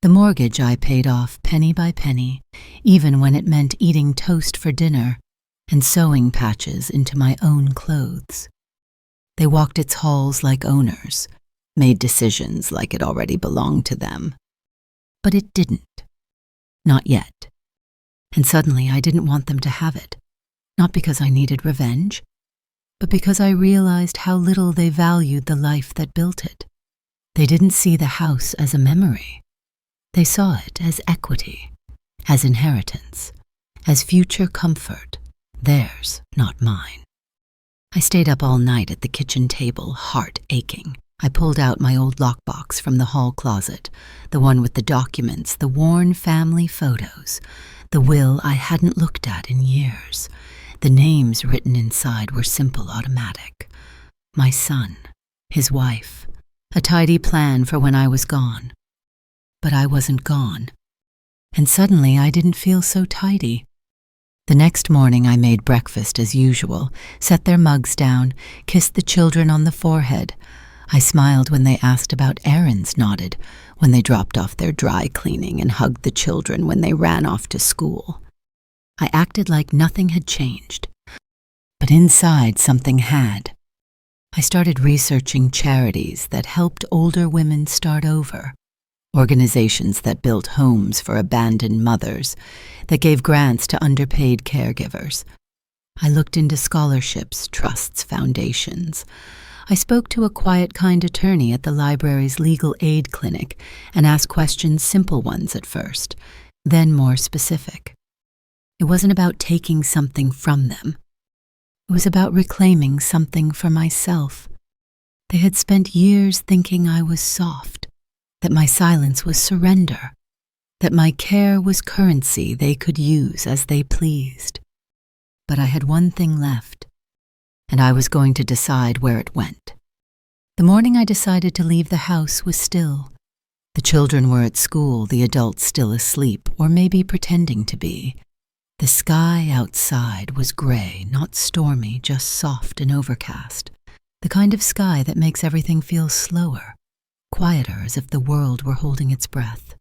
the mortgage I paid off penny by penny, even when it meant eating toast for dinner and sewing patches into my own clothes. They walked its halls like owners, made decisions like it already belonged to them. But it didn't. Not yet. And suddenly I didn't want them to have it, not because I needed revenge, but because I realized how little they valued the life that built it. They didn't see the house as a memory. They saw it as equity, as inheritance, as future comfort, theirs, not mine. I stayed up all night at the kitchen table, heart aching. I pulled out my old lockbox from the hall closet, the one with the documents, the worn family photos, the will I hadn't looked at in years. The names written inside were simple, automatic. My son, his wife, a tidy plan for when I was gone. But I wasn't gone. And suddenly I didn't feel so tidy. The next morning I made breakfast as usual, set their mugs down, kissed the children on the forehead. I smiled when they asked about errands, nodded when they dropped off their dry cleaning, and hugged the children when they ran off to school. I acted like nothing had changed. But inside something had. I started researching charities that helped older women start over. Organizations that built homes for abandoned mothers, that gave grants to underpaid caregivers. I looked into scholarships, trusts, foundations. I spoke to a quiet, kind attorney at the library's legal aid clinic and asked questions, simple ones at first, then more specific. It wasn't about taking something from them. It was about reclaiming something for myself. They had spent years thinking I was soft, that my silence was surrender, that my care was currency they could use as they pleased. But I had one thing left, and I was going to decide where it went. The morning I decided to leave the house was still. The children were at school, the adults still asleep, or maybe pretending to be. The sky outside was gray, not stormy, just soft and overcast. The kind of sky that makes everything feel slower, quieter, as if the world were holding its breath.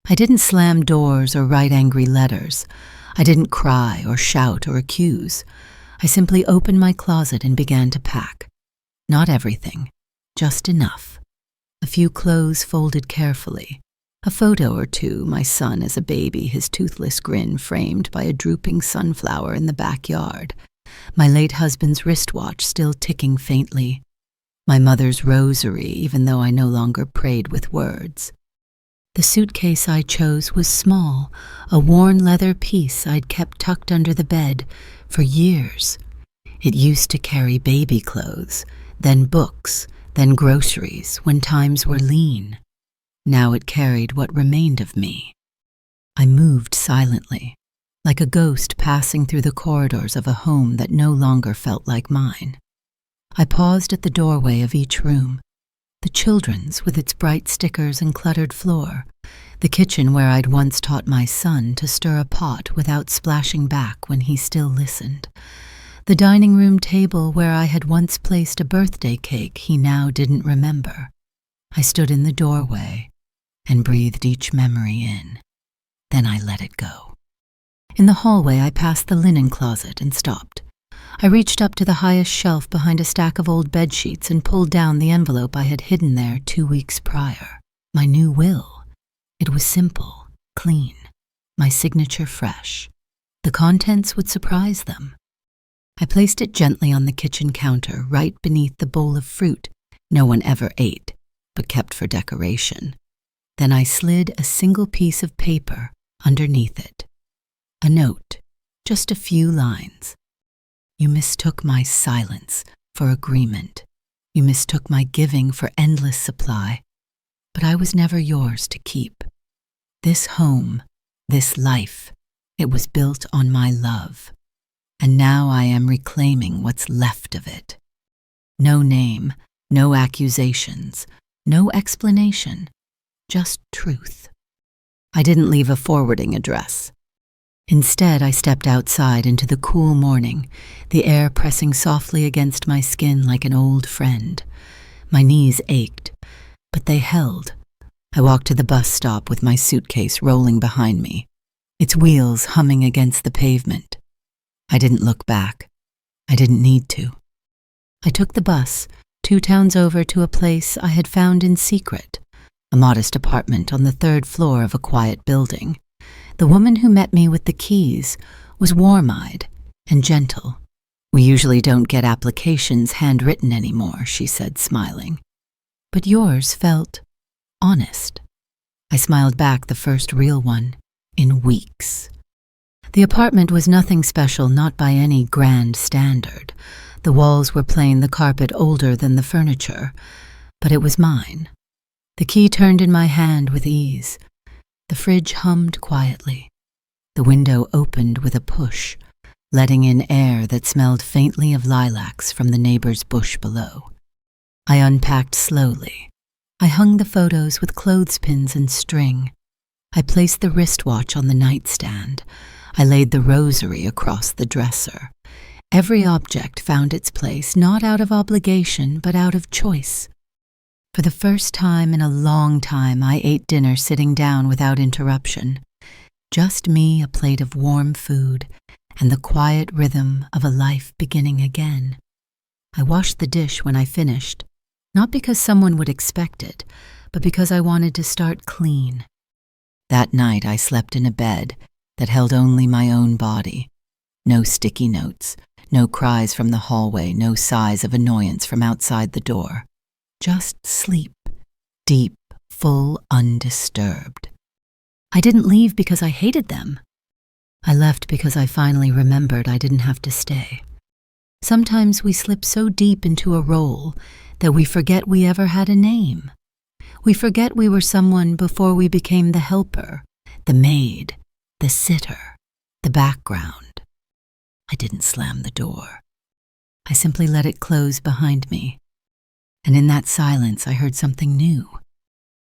I didn't slam doors or write angry letters. I didn't cry or shout or accuse. I simply opened my closet and began to pack. Not everything, just enough. A few clothes folded carefully. A photo or two, my son as a baby, his toothless grin framed by a drooping sunflower in the backyard. My late husband's wristwatch still ticking faintly. My mother's rosary, even though I no longer prayed with words. The suitcase I chose was small, a worn leather piece I'd kept tucked under the bed for years. It used to carry baby clothes, then books, then groceries when times were lean. Now it carried what remained of me. I moved silently, like a ghost passing through the corridors of a home that no longer felt like mine. I paused at the doorway of each room, the children's with its bright stickers and cluttered floor, the kitchen where I'd once taught my son to stir a pot without splashing back when he still listened, the dining room table where I had once placed a birthday cake he now didn't remember. I stood in the doorway and breathed each memory in. Then I let it go. In the hallway, I passed the linen closet and stopped. I reached up to the highest shelf behind a stack of old bedsheets and pulled down the envelope I had hidden there 2 weeks prior. My new will. It was simple, clean, my signature fresh. The contents would surprise them. I placed it gently on the kitchen counter, right beneath the bowl of fruit no one ever ate, but kept for decoration. Then I slid a single piece of paper underneath it. A note, just a few lines. You mistook my silence for agreement. You mistook my giving for endless supply, but I was never yours to keep. This home, this life, it was built on my love, and now I am reclaiming what's left of it. No name, no accusations, no explanation, just truth. I didn't leave a forwarding address. Instead, I stepped outside into the cool morning, the air pressing softly against my skin like an old friend. My knees ached, but they held. I walked to the bus stop with my suitcase rolling behind me, its wheels humming against the pavement. I didn't look back. I didn't need to. I took the bus 2 towns over to a place I had found in secret, a modest apartment on the 3rd floor of a quiet building. The woman who met me with the keys was warm-eyed and gentle. We usually don't get applications handwritten anymore, she said, smiling. But yours felt honest. I smiled back, the first real one in weeks. The apartment was nothing special, not by any grand standard. The walls were plain, the carpet older than the furniture, but it was mine. The key turned in my hand with ease. The fridge hummed quietly. The window opened with a push, letting in air that smelled faintly of lilacs from the neighbor's bush below. I unpacked slowly. I hung the photos with clothespins and string. I placed the wristwatch on the nightstand. I laid the rosary across the dresser. Every object found its place, not out of obligation, but out of choice. For the first time in a long time, I ate dinner sitting down without interruption. Just me, a plate of warm food, and the quiet rhythm of a life beginning again. I washed the dish when I finished, not because someone would expect it, but because I wanted to start clean. That night I slept in a bed that held only my own body. No sticky notes, no cries from the hallway, no sighs of annoyance from outside the door. Just sleep, deep, full, undisturbed. I didn't leave because I hated them. I left because I finally remembered I didn't have to stay. Sometimes we slip so deep into a role that we forget we ever had a name. We forget we were someone before we became the helper, the maid, the sitter, the background. I didn't slam the door. I simply let it close behind me. And in that silence, I heard something new.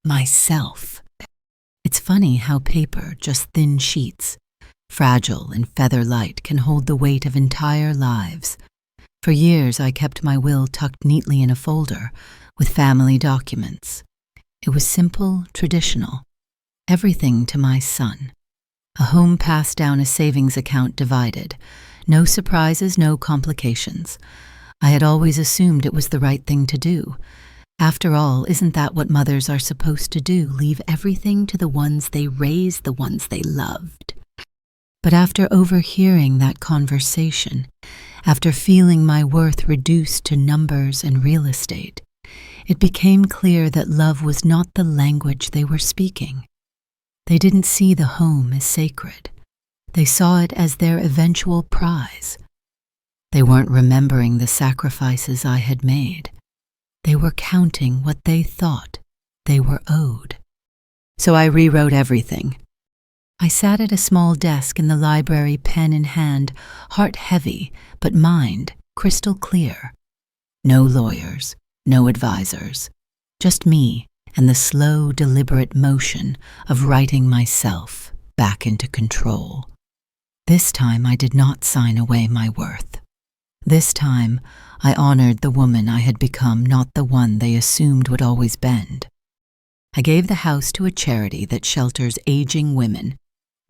Myself. It's funny how paper, just thin sheets, fragile and feather light, can hold the weight of entire lives. For years, I kept my will tucked neatly in a folder with family documents. It was simple, traditional. Everything to my son. A home passed down, a savings account divided. No surprises, no complications. I had always assumed it was the right thing to do. After all, isn't that what mothers are supposed to do? Leave everything to the ones they raised, the ones they loved. But after overhearing that conversation, after feeling my worth reduced to numbers and real estate, it became clear that love was not the language they were speaking. They didn't see the home as sacred. They saw it as their eventual prize. They weren't remembering the sacrifices I had made. They were counting what they thought they were owed. So I rewrote everything. I sat at a small desk in the library, pen in hand, heart heavy, but mind crystal clear. No lawyers, no advisors, just me and the slow, deliberate motion of writing myself back into control. This time I did not sign away my worth. This time I honored the woman I had become, not the one they assumed would always bend. I gave the house to a charity that shelters aging women,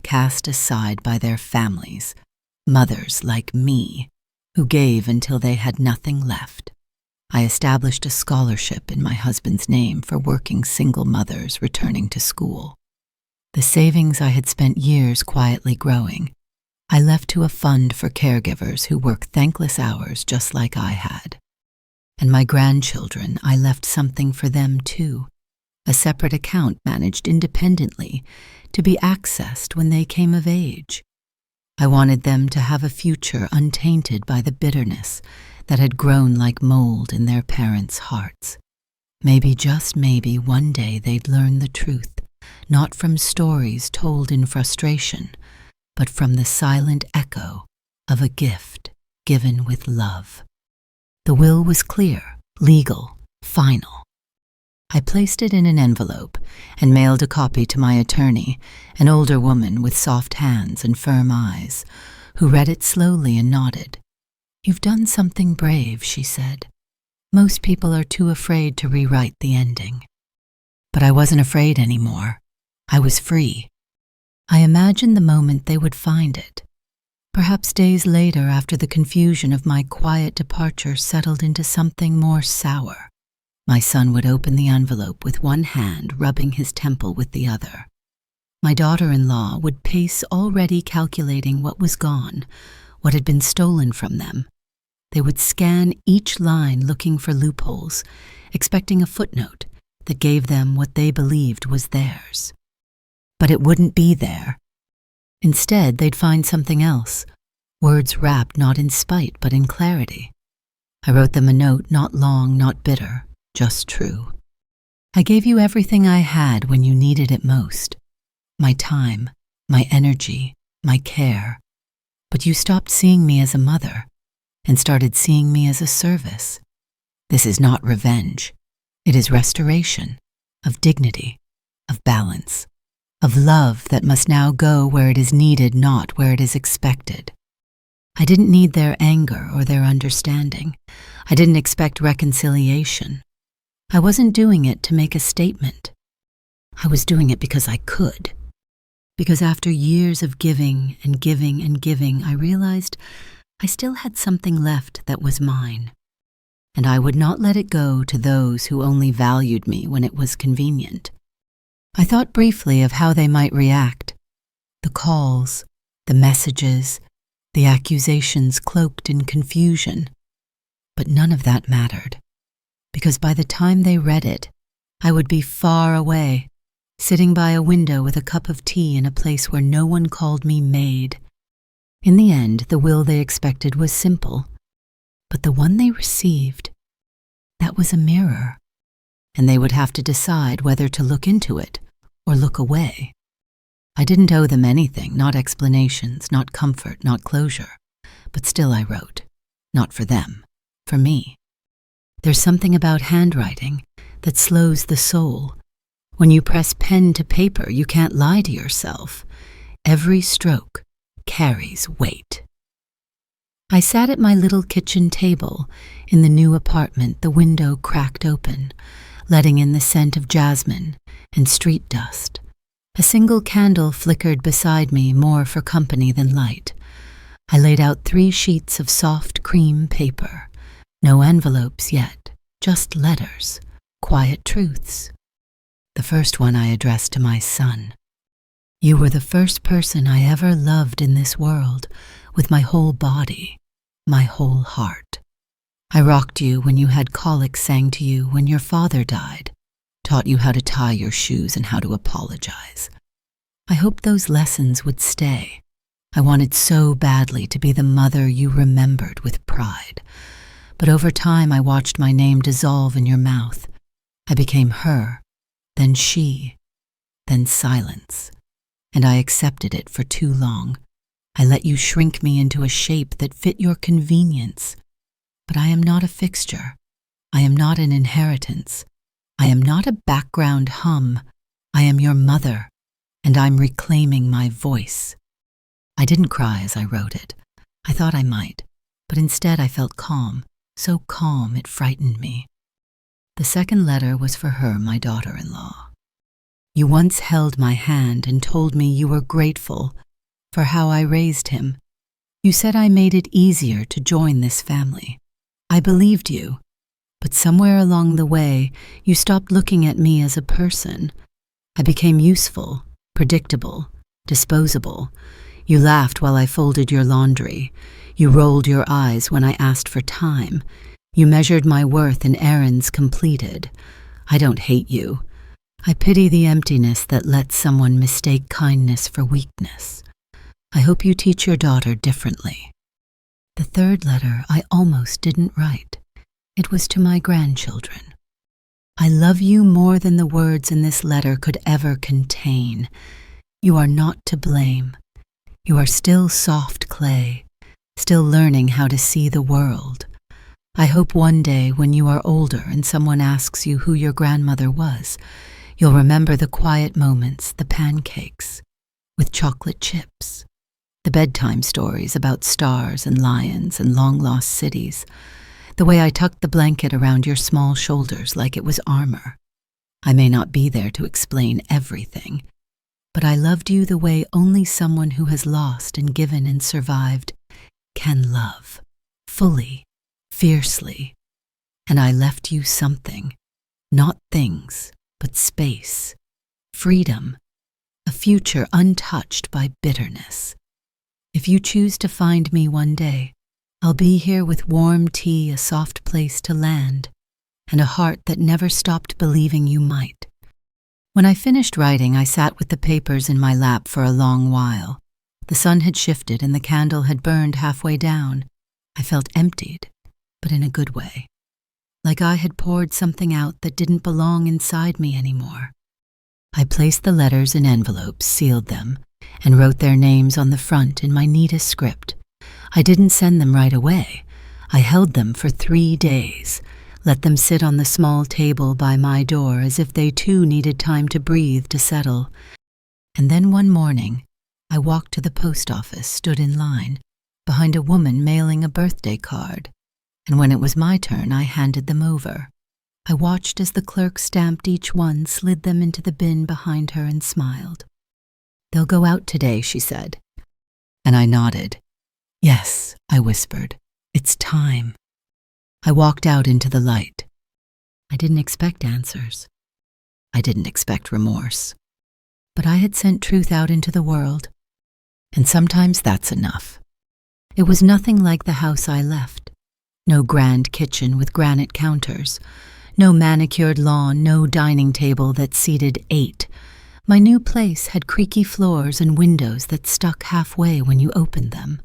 cast aside by their families, mothers like me, who gave until they had nothing left. I established a scholarship in my husband's name for working single mothers returning to school. The savings I had spent years quietly growing, I left to a fund for caregivers who work thankless hours just like I had. And my grandchildren, I left something for them too, a separate account managed independently to be accessed when they came of age. I wanted them to have a future untainted by the bitterness that had grown like mold in their parents' hearts. Maybe, just maybe, one day they'd learn the truth, not from stories told in frustration, but from the silent echo of a gift given with love. The will was clear, legal, final. I placed it in an envelope and mailed a copy to my attorney, an older woman with soft hands and firm eyes, who read it slowly and nodded. "You've done something brave," she said. "Most people are too afraid to rewrite the ending." But I wasn't afraid anymore. I was free. I imagined the moment they would find it. Perhaps days later, after the confusion of my quiet departure settled into something more sour, my son would open the envelope with one hand, rubbing his temple with the other. My daughter-in-law would pace, already calculating what was gone, what had been stolen from them. They would scan each line looking for loopholes, expecting a footnote that gave them what they believed was theirs. But it wouldn't be there. Instead, they'd find something else, words wrapped not in spite but in clarity. I wrote them a note, not long, not bitter, just true. I gave you everything I had when you needed it most. My time, my energy, my care. But you stopped seeing me as a mother and started seeing me as a service. This is not revenge. It is restoration of dignity, of balance, of love that must now go where it is needed, not where it is expected. I didn't need their anger or their understanding. I didn't expect reconciliation. I wasn't doing it to make a statement. I was doing it because I could. Because after years of giving and giving and giving, I realized I still had something left that was mine. And I would not let it go to those who only valued me when it was convenient. I thought briefly of how they might react. The calls, the messages, the accusations cloaked in confusion. But none of that mattered. Because by the time they read it, I would be far away, sitting by a window with a cup of tea in a place where no one called me Maid. In the end, the will they expected was simple, but the one they received, that was a mirror, and they would have to decide whether to look into it or look away. I didn't owe them anything, not explanations, not comfort, not closure, but still I wrote, not for them, for me. There's something about handwriting that slows the soul. When you press pen to paper, you can't lie to yourself. Every stroke carries weight. I sat at my little kitchen table in the new apartment, the window cracked open, letting in the scent of jasmine and street dust. A single candle flickered beside me, more for company than light. I laid out 3 sheets of soft cream paper. No envelopes yet, just letters, quiet truths. The first one I addressed to my son. You were the first person I ever loved in this world, with my whole body, my whole heart. I rocked you when you had colic, sang to you when your father died, taught you how to tie your shoes and how to apologize. I hoped those lessons would stay. I wanted so badly to be the mother you remembered with pride. But over time I watched my name dissolve in your mouth. I became her, then she, then silence. And I accepted it for too long. I let you shrink me into a shape that fit your convenience. But I am not a fixture. I am not an inheritance. I am not a background hum. I am your mother, and I'm reclaiming my voice. I didn't cry as I wrote it. I thought I might, but instead I felt calm. So calm it frightened me. The second letter was for her, my daughter-in-law. You once held my hand and told me you were grateful for how I raised him. You said I made it easier to join this family. I believed you, but somewhere along the way, you stopped looking at me as a person. I became useful, predictable, disposable. You laughed while I folded your laundry. You rolled your eyes when I asked for time. You measured my worth in errands completed. I don't hate you. I pity the emptiness that lets someone mistake kindness for weakness. I hope you teach your daughter differently. The third letter I almost didn't write. It was to my grandchildren. I love you more than the words in this letter could ever contain. You are not to blame. You are still soft clay, still learning how to see the world. I hope one day when you are older and someone asks you who your grandmother was, you'll remember the quiet moments, the pancakes with chocolate chips, the bedtime stories about stars and lions and long-lost cities, the way I tucked the blanket around your small shoulders like it was armor. I may not be there to explain everything, but I loved you the way only someone who has lost and given and survived can love, fully, fiercely. And I left you something, not things, but space, freedom, a future untouched by bitterness. If you choose to find me one day, I'll be here with warm tea, a soft place to land, and a heart that never stopped believing you might. When I finished writing, I sat with the papers in my lap for a long while. The sun had shifted and the candle had burned halfway down. I felt emptied, but in a good way. Like I had poured something out that didn't belong inside me anymore. I placed the letters in envelopes, sealed them, and wrote their names on the front in my neatest script. I didn't send them right away. I held them for 3 days, let them sit on the small table by my door as if they too needed time to breathe, to settle. And then one morning, I walked to the post office, stood in line, behind a woman mailing a birthday card, and when it was my turn, I handed them over. I watched as the clerk stamped each one, slid them into the bin behind her, and smiled. "They'll go out today," she said. And I nodded. "Yes," I whispered. "It's time." I walked out into the light. I didn't expect answers. I didn't expect remorse. But I had sent truth out into the world, and sometimes that's enough. It was nothing like the house I left. No grand kitchen with granite counters, no manicured lawn, no dining table that seated 8. My new place had creaky floors and windows that stuck halfway when you opened them.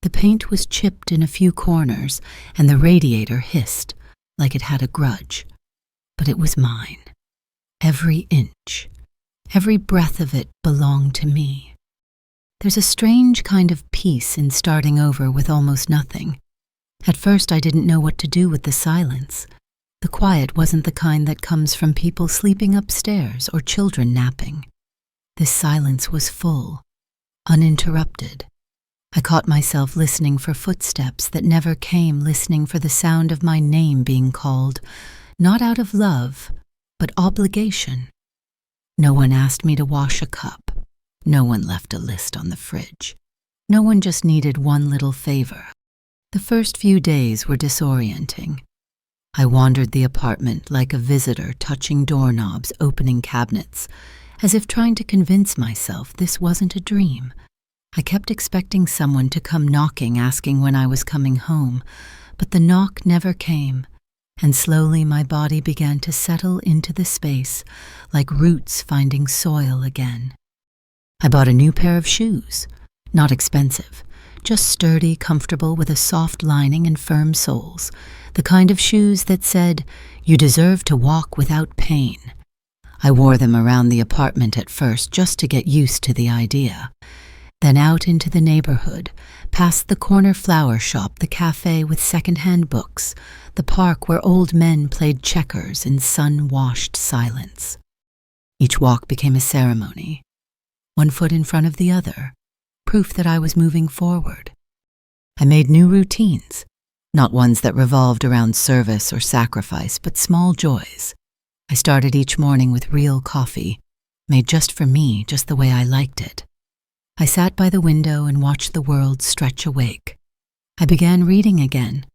The paint was chipped in a few corners, and the radiator hissed like it had a grudge. But it was mine. Every inch, every breath of it belonged to me. There's a strange kind of peace in starting over with almost nothing. At first, I didn't know what to do with the silence. The quiet wasn't the kind that comes from people sleeping upstairs or children napping. This silence was full, uninterrupted. I caught myself listening for footsteps that never came, listening for the sound of my name being called, not out of love, but obligation. No one asked me to wash a cup. No one left a list on the fridge. No one just needed one little favor. The first few days were disorienting. I wandered the apartment like a visitor, touching doorknobs, opening cabinets, as if trying to convince myself this wasn't a dream. I kept expecting someone to come knocking, asking when I was coming home, but the knock never came, and slowly my body began to settle into the space, like roots finding soil again. I bought a new pair of shoes, not expensive, just sturdy, comfortable, with a soft lining and firm soles, the kind of shoes that said, "You deserve to walk without pain." I wore them around the apartment at first just to get used to the idea. Then out into the neighborhood, past the corner flower shop, the cafe with second-hand books, the park where old men played checkers in sun-washed silence. Each walk became a ceremony, one foot in front of the other, proof that I was moving forward. I made new routines, not ones that revolved around service or sacrifice, but small joys. I started each morning with real coffee, made just for me, just the way I liked it. I sat by the window and watched the world stretch awake. I began reading again,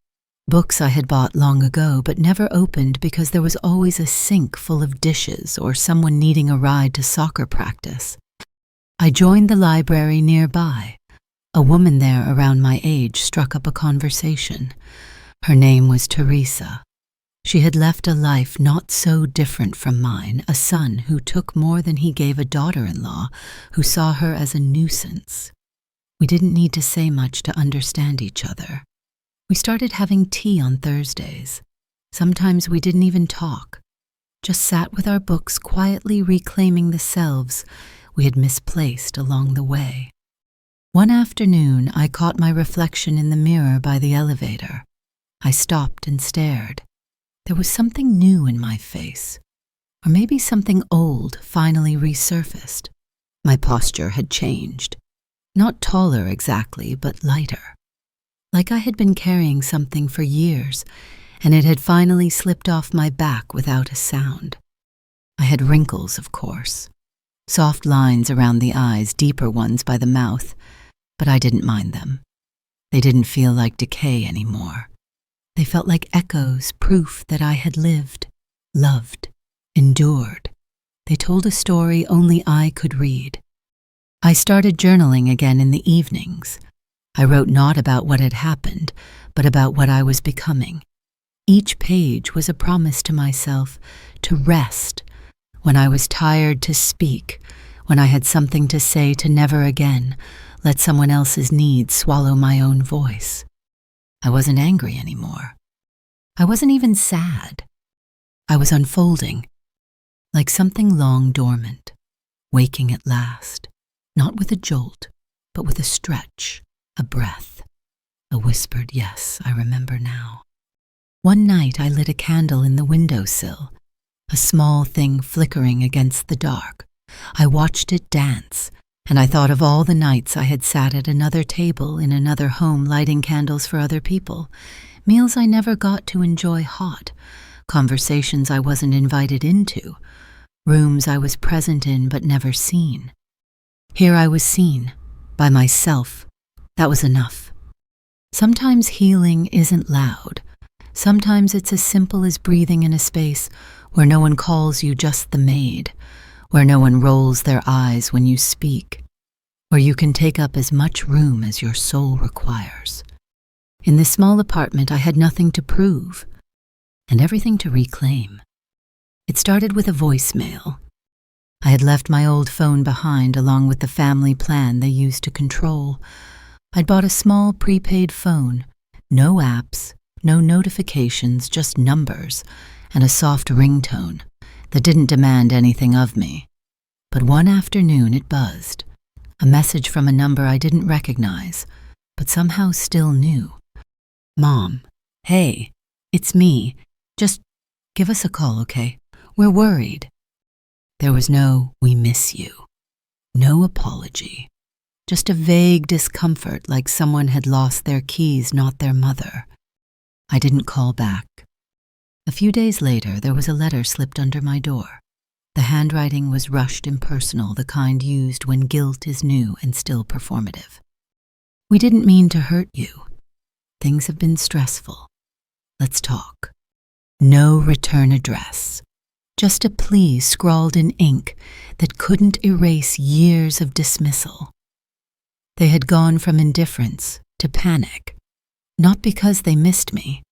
books I had bought long ago but never opened because there was always a sink full of dishes or someone needing a ride to soccer practice. I joined the library nearby. A woman there around my age struck up a conversation. Her name was Teresa. She had left a life not so different from mine, a son who took more than he gave a daughter-in-law who saw her as a nuisance. We didn't need to say much to understand each other. We started having tea on Thursdays. Sometimes we didn't even talk, just sat with our books quietly reclaiming the selves we had misplaced along the way. One afternoon, I caught my reflection in the mirror by the elevator. I stopped and stared. There was something new in my face, or maybe something old finally resurfaced. My posture had changed. Not taller exactly, but lighter. Like I had been carrying something for years, and it had finally slipped off my back without a sound. I had wrinkles, of course. Soft lines around the eyes, deeper ones by the mouth, but I didn't mind them. They didn't feel like decay anymore. They felt like echoes, proof that I had lived, loved, endured. They told a story only I could read. I started journaling again in the evenings. I wrote not about what had happened, but about what I was becoming. Each page was a promise to myself to rest. When I was tired, to speak. When I had something to say, to never again let someone else's needs swallow my own voice. I wasn't angry anymore. I wasn't even sad. I was unfolding, like something long dormant, waking at last, not with a jolt, but with a stretch, a breath, a whispered yes, I remember now. One night I lit a candle in the windowsill, a small thing flickering against the dark. I watched it dance, and I thought of all the nights I had sat at another table in another home lighting candles for other people, meals I never got to enjoy hot, conversations I wasn't invited into, rooms I was present in but never seen. Here I was seen, by myself. That was enough. Sometimes healing isn't loud. Sometimes it's as simple as breathing in a space where no one calls you just the maid, where no one rolls their eyes when you speak, where you can take up as much room as your soul requires. In this small apartment, I had nothing to prove and everything to reclaim. It started with a voicemail. I had left my old phone behind along with the family plan they used to control. I'd bought a small prepaid phone, no apps, no notifications, just numbers and a soft ringtone that didn't demand anything of me. But one afternoon it buzzed, a message from a number I didn't recognize, but somehow still knew. Mom, hey, it's me. Just give us a call, okay? We're worried. There was no, we miss you. No apology. Just a vague discomfort like someone had lost their keys, not their mother. I didn't call back. A few days later, there was a letter slipped under my door. The handwriting was rushed impersonal, the kind used when guilt is new and still performative. We didn't mean to hurt you. Things have been stressful. Let's talk. No return address. Just a plea scrawled in ink that couldn't erase years of dismissal. They had gone from indifference to panic, not because they missed me,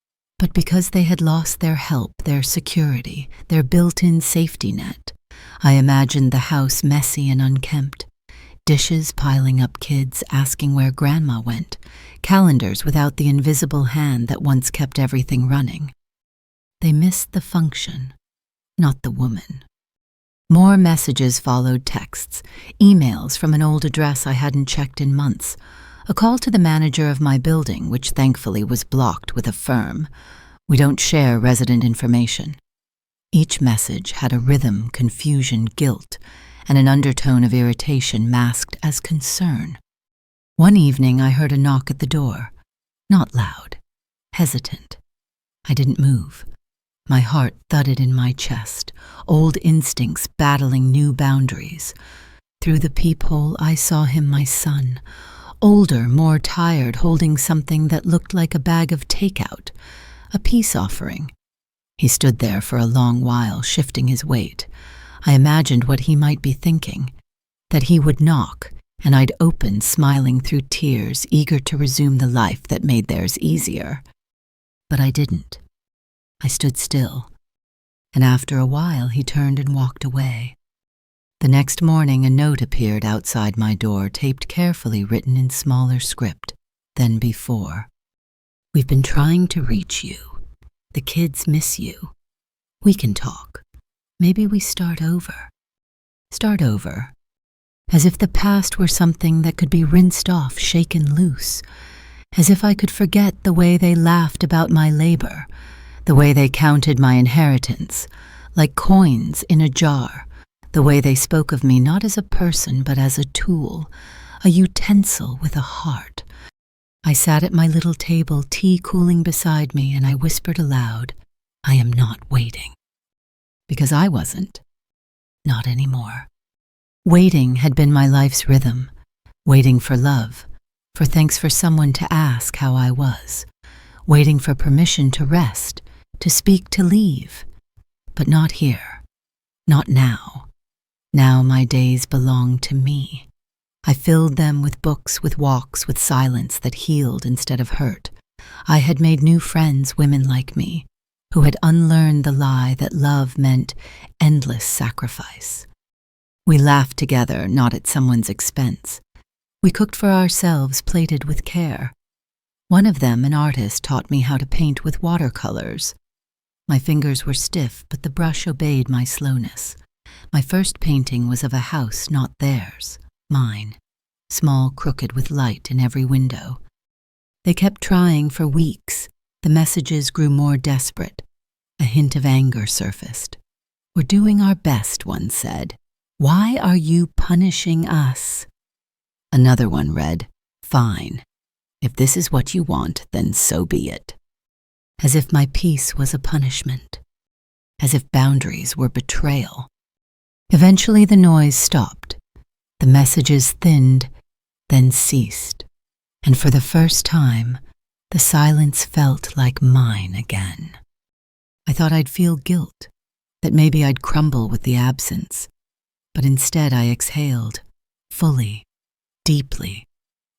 but because they had lost their help, their security, their built-in safety net. I imagined the house messy and unkempt, dishes piling up, kids asking where grandma went, calendars without the invisible hand that once kept everything running. They missed the function, not the woman. More messages followed, texts, emails from an old address I hadn't checked in months, a call to the manager of my building, which thankfully was blocked with a firm. We don't share resident information. Each message had a rhythm, confusion, guilt, and an undertone of irritation masked as concern. One evening I heard a knock at the door, not loud, hesitant. I didn't move. My heart thudded in my chest, old instincts battling new boundaries. Through the peephole I saw him, my son, older, more tired, holding something that looked like a bag of takeout, a peace offering. He stood there for a long while, shifting his weight. I imagined what he might be thinking. that he would knock, and I'd open, smiling through tears, eager to resume the life that made theirs easier. But I didn't. I stood still, and after a while he turned and walked away. The next morning a note appeared outside my door, taped carefully, written in smaller script than before. "We've been trying to reach you. The kids miss you. We can talk. Maybe we start over." Start over. As if the past were something that could be rinsed off, shaken loose. As if I could forget the way they laughed about my labor, the way they counted my inheritance, like coins in a jar, the way they spoke of me not as a person but as a tool, a utensil with a heart. I sat at my little table, tea cooling beside me, and I whispered aloud, "I am not waiting." Because I wasn't. Not anymore. Waiting had been my life's rhythm, waiting for love, for thanks for someone to ask how I was, waiting for permission to rest, to speak, to leave. But not here. Not now. Now my days belonged to me. I filled them with books, with walks, with silence that healed instead of hurt. I had made new friends, women like me, who had unlearned the lie that love meant endless sacrifice. We laughed together, not at someone's expense. We cooked for ourselves, plated with care. One of them, an artist, taught me how to paint with watercolors. My fingers were stiff, but the brush obeyed my slowness. My first painting was of a house not theirs, mine, small, crooked, with light in every window. They kept trying for weeks. The messages grew more desperate. A hint of anger surfaced. "We're doing our best," one said. "Why are you punishing us?" Another one read, "Fine. If this is what you want, then so be it." As if my peace was a punishment. As if boundaries were betrayal. Eventually the noise stopped. The messages thinned, then ceased. And for the first time, the silence felt like mine again. I thought I'd feel guilt, that maybe I'd crumble with the absence. But instead I exhaled, fully, deeply,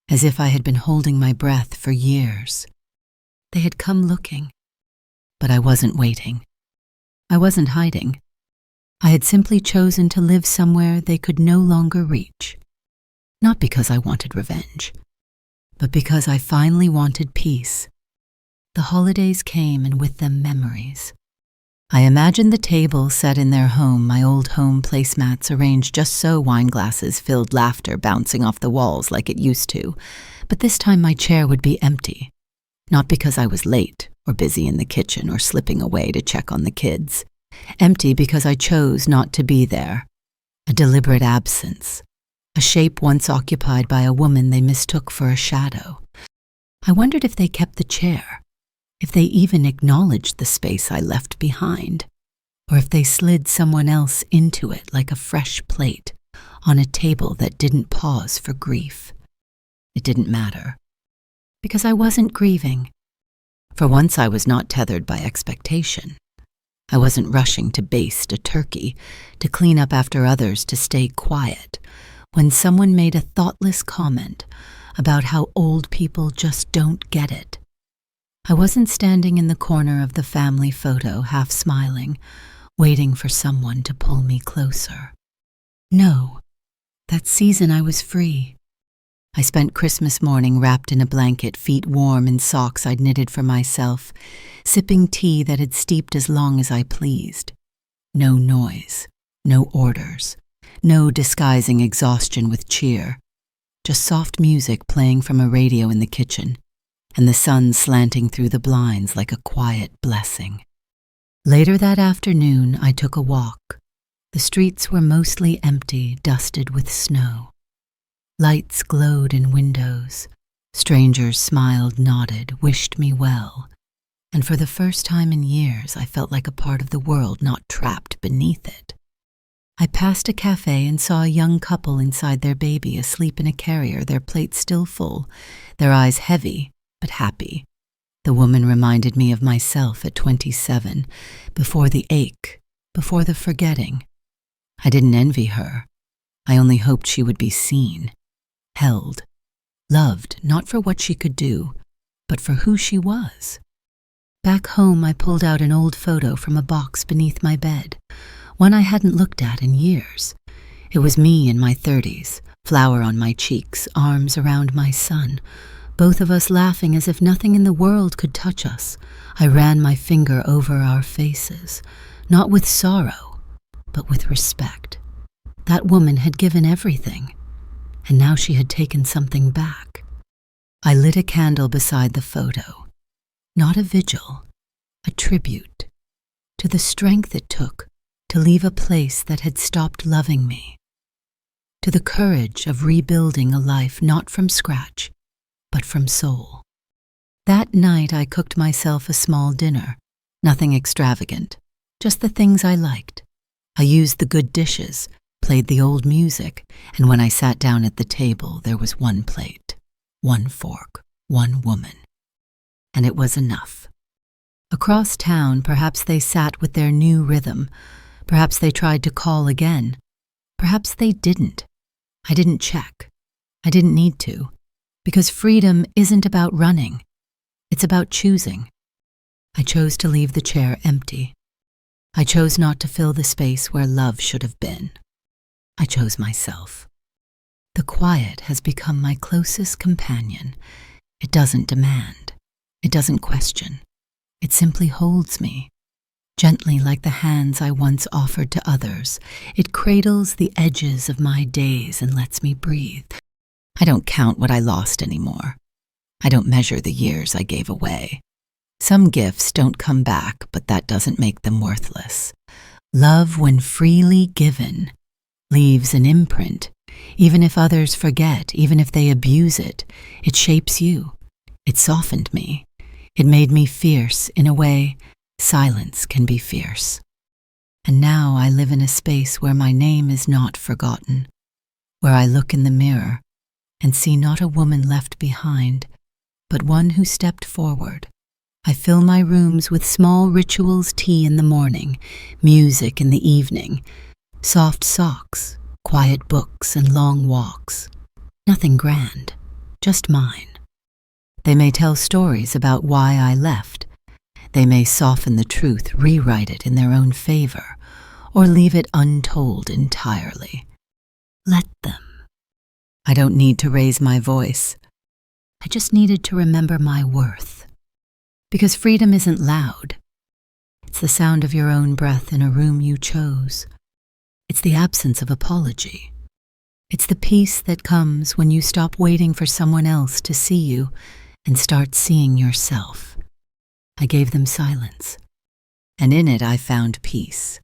as if I had been holding my breath for years. They had come looking, but I wasn't waiting. I wasn't hiding. I had simply chosen to live somewhere they could no longer reach. Not because I wanted revenge, but because I finally wanted peace. The holidays came, and with them memories. I imagined the table set in their home, my old home placemats arranged just so, wine glasses filled, laughter bouncing off the walls like it used to. But this time my chair would be empty. Not because I was late, or busy in the kitchen, or slipping away to check on the kids. Empty because I chose not to be there. A deliberate absence. A shape once occupied by a woman they mistook for a shadow. I wondered if they kept the chair, if they even acknowledged the space I left behind, or if they slid someone else into it like a fresh plate on a table that didn't pause for grief. It didn't matter, because I wasn't grieving. For once I was not tethered by expectation. I wasn't rushing to baste a turkey, to clean up after others, to stay quiet, when someone made a thoughtless comment about how old people just don't get it. I wasn't standing in the corner of the family photo, half smiling, waiting for someone to pull me closer. No, that season I was free. I spent Christmas morning wrapped in a blanket, feet warm in socks I'd knitted for myself, sipping tea that had steeped as long as I pleased. No noise, no orders, no disguising exhaustion with cheer, just soft music playing from a radio in the kitchen, and the sun slanting through the blinds like a quiet blessing. Later that afternoon, I took a walk. The streets were mostly empty, dusted with snow. Lights glowed in windows. Strangers smiled, nodded, wished me well. And for the first time in years, I felt like a part of the world, not trapped beneath it. I passed a cafe and saw a young couple inside their baby, asleep in a carrier, their plates still full, their eyes heavy but happy. The woman reminded me of myself at 27, before the ache, before the forgetting. I didn't envy her. I only hoped she would be seen, held, loved not for what she could do, but for who she was. Back home, I pulled out an old photo from a box beneath my bed, one I hadn't looked at in years. It was me in my 30s, flour on my cheeks, arms around my son, both of us laughing as if nothing in the world could touch us. I ran my finger over our faces, not with sorrow, but with respect. That woman had given everything, and now she had taken something back. I lit a candle beside the photo, not a vigil, a tribute to the strength it took to leave a place that had stopped loving me, to the courage of rebuilding a life not from scratch, but from soul. That night I cooked myself a small dinner, nothing extravagant, just the things I liked. I used the good dishes, played the old music, and when I sat down at the table, there was one plate, one fork, one woman. And it was enough. Across town, perhaps they sat with their new rhythm. Perhaps they tried to call again. Perhaps they didn't. I didn't check. I didn't need to. Because freedom isn't about running. It's about choosing. I chose to leave the chair empty. I chose not to fill the space where love should have been. I chose myself. The quiet has become my closest companion. It doesn't demand. It doesn't question. It simply holds me, gently like the hands I once offered to others. It cradles the edges of my days and lets me breathe. I don't count what I lost anymore. I don't measure the years I gave away. Some gifts don't come back, but that doesn't make them worthless. Love, when freely given, leaves an imprint. Even if others forget, even if they abuse it, it shapes you. It softened me. It made me fierce in a way silence can be fierce. And now I live in a space where my name is not forgotten, where I look in the mirror and see not a woman left behind, but one who stepped forward. I fill my rooms with small rituals, tea in the morning, music in the evening, soft socks, quiet books, and long walks. Nothing grand, just mine. They may tell stories about why I left. They may soften the truth, rewrite it in their own favor, or leave it untold entirely. Let them. I don't need to raise my voice. I just needed to remember my worth. Because freedom isn't loud. It's the sound of your own breath in a room you chose. It's the absence of apology. It's the peace that comes when you stop waiting for someone else to see you and start seeing yourself. I gave them silence, and in it I found peace.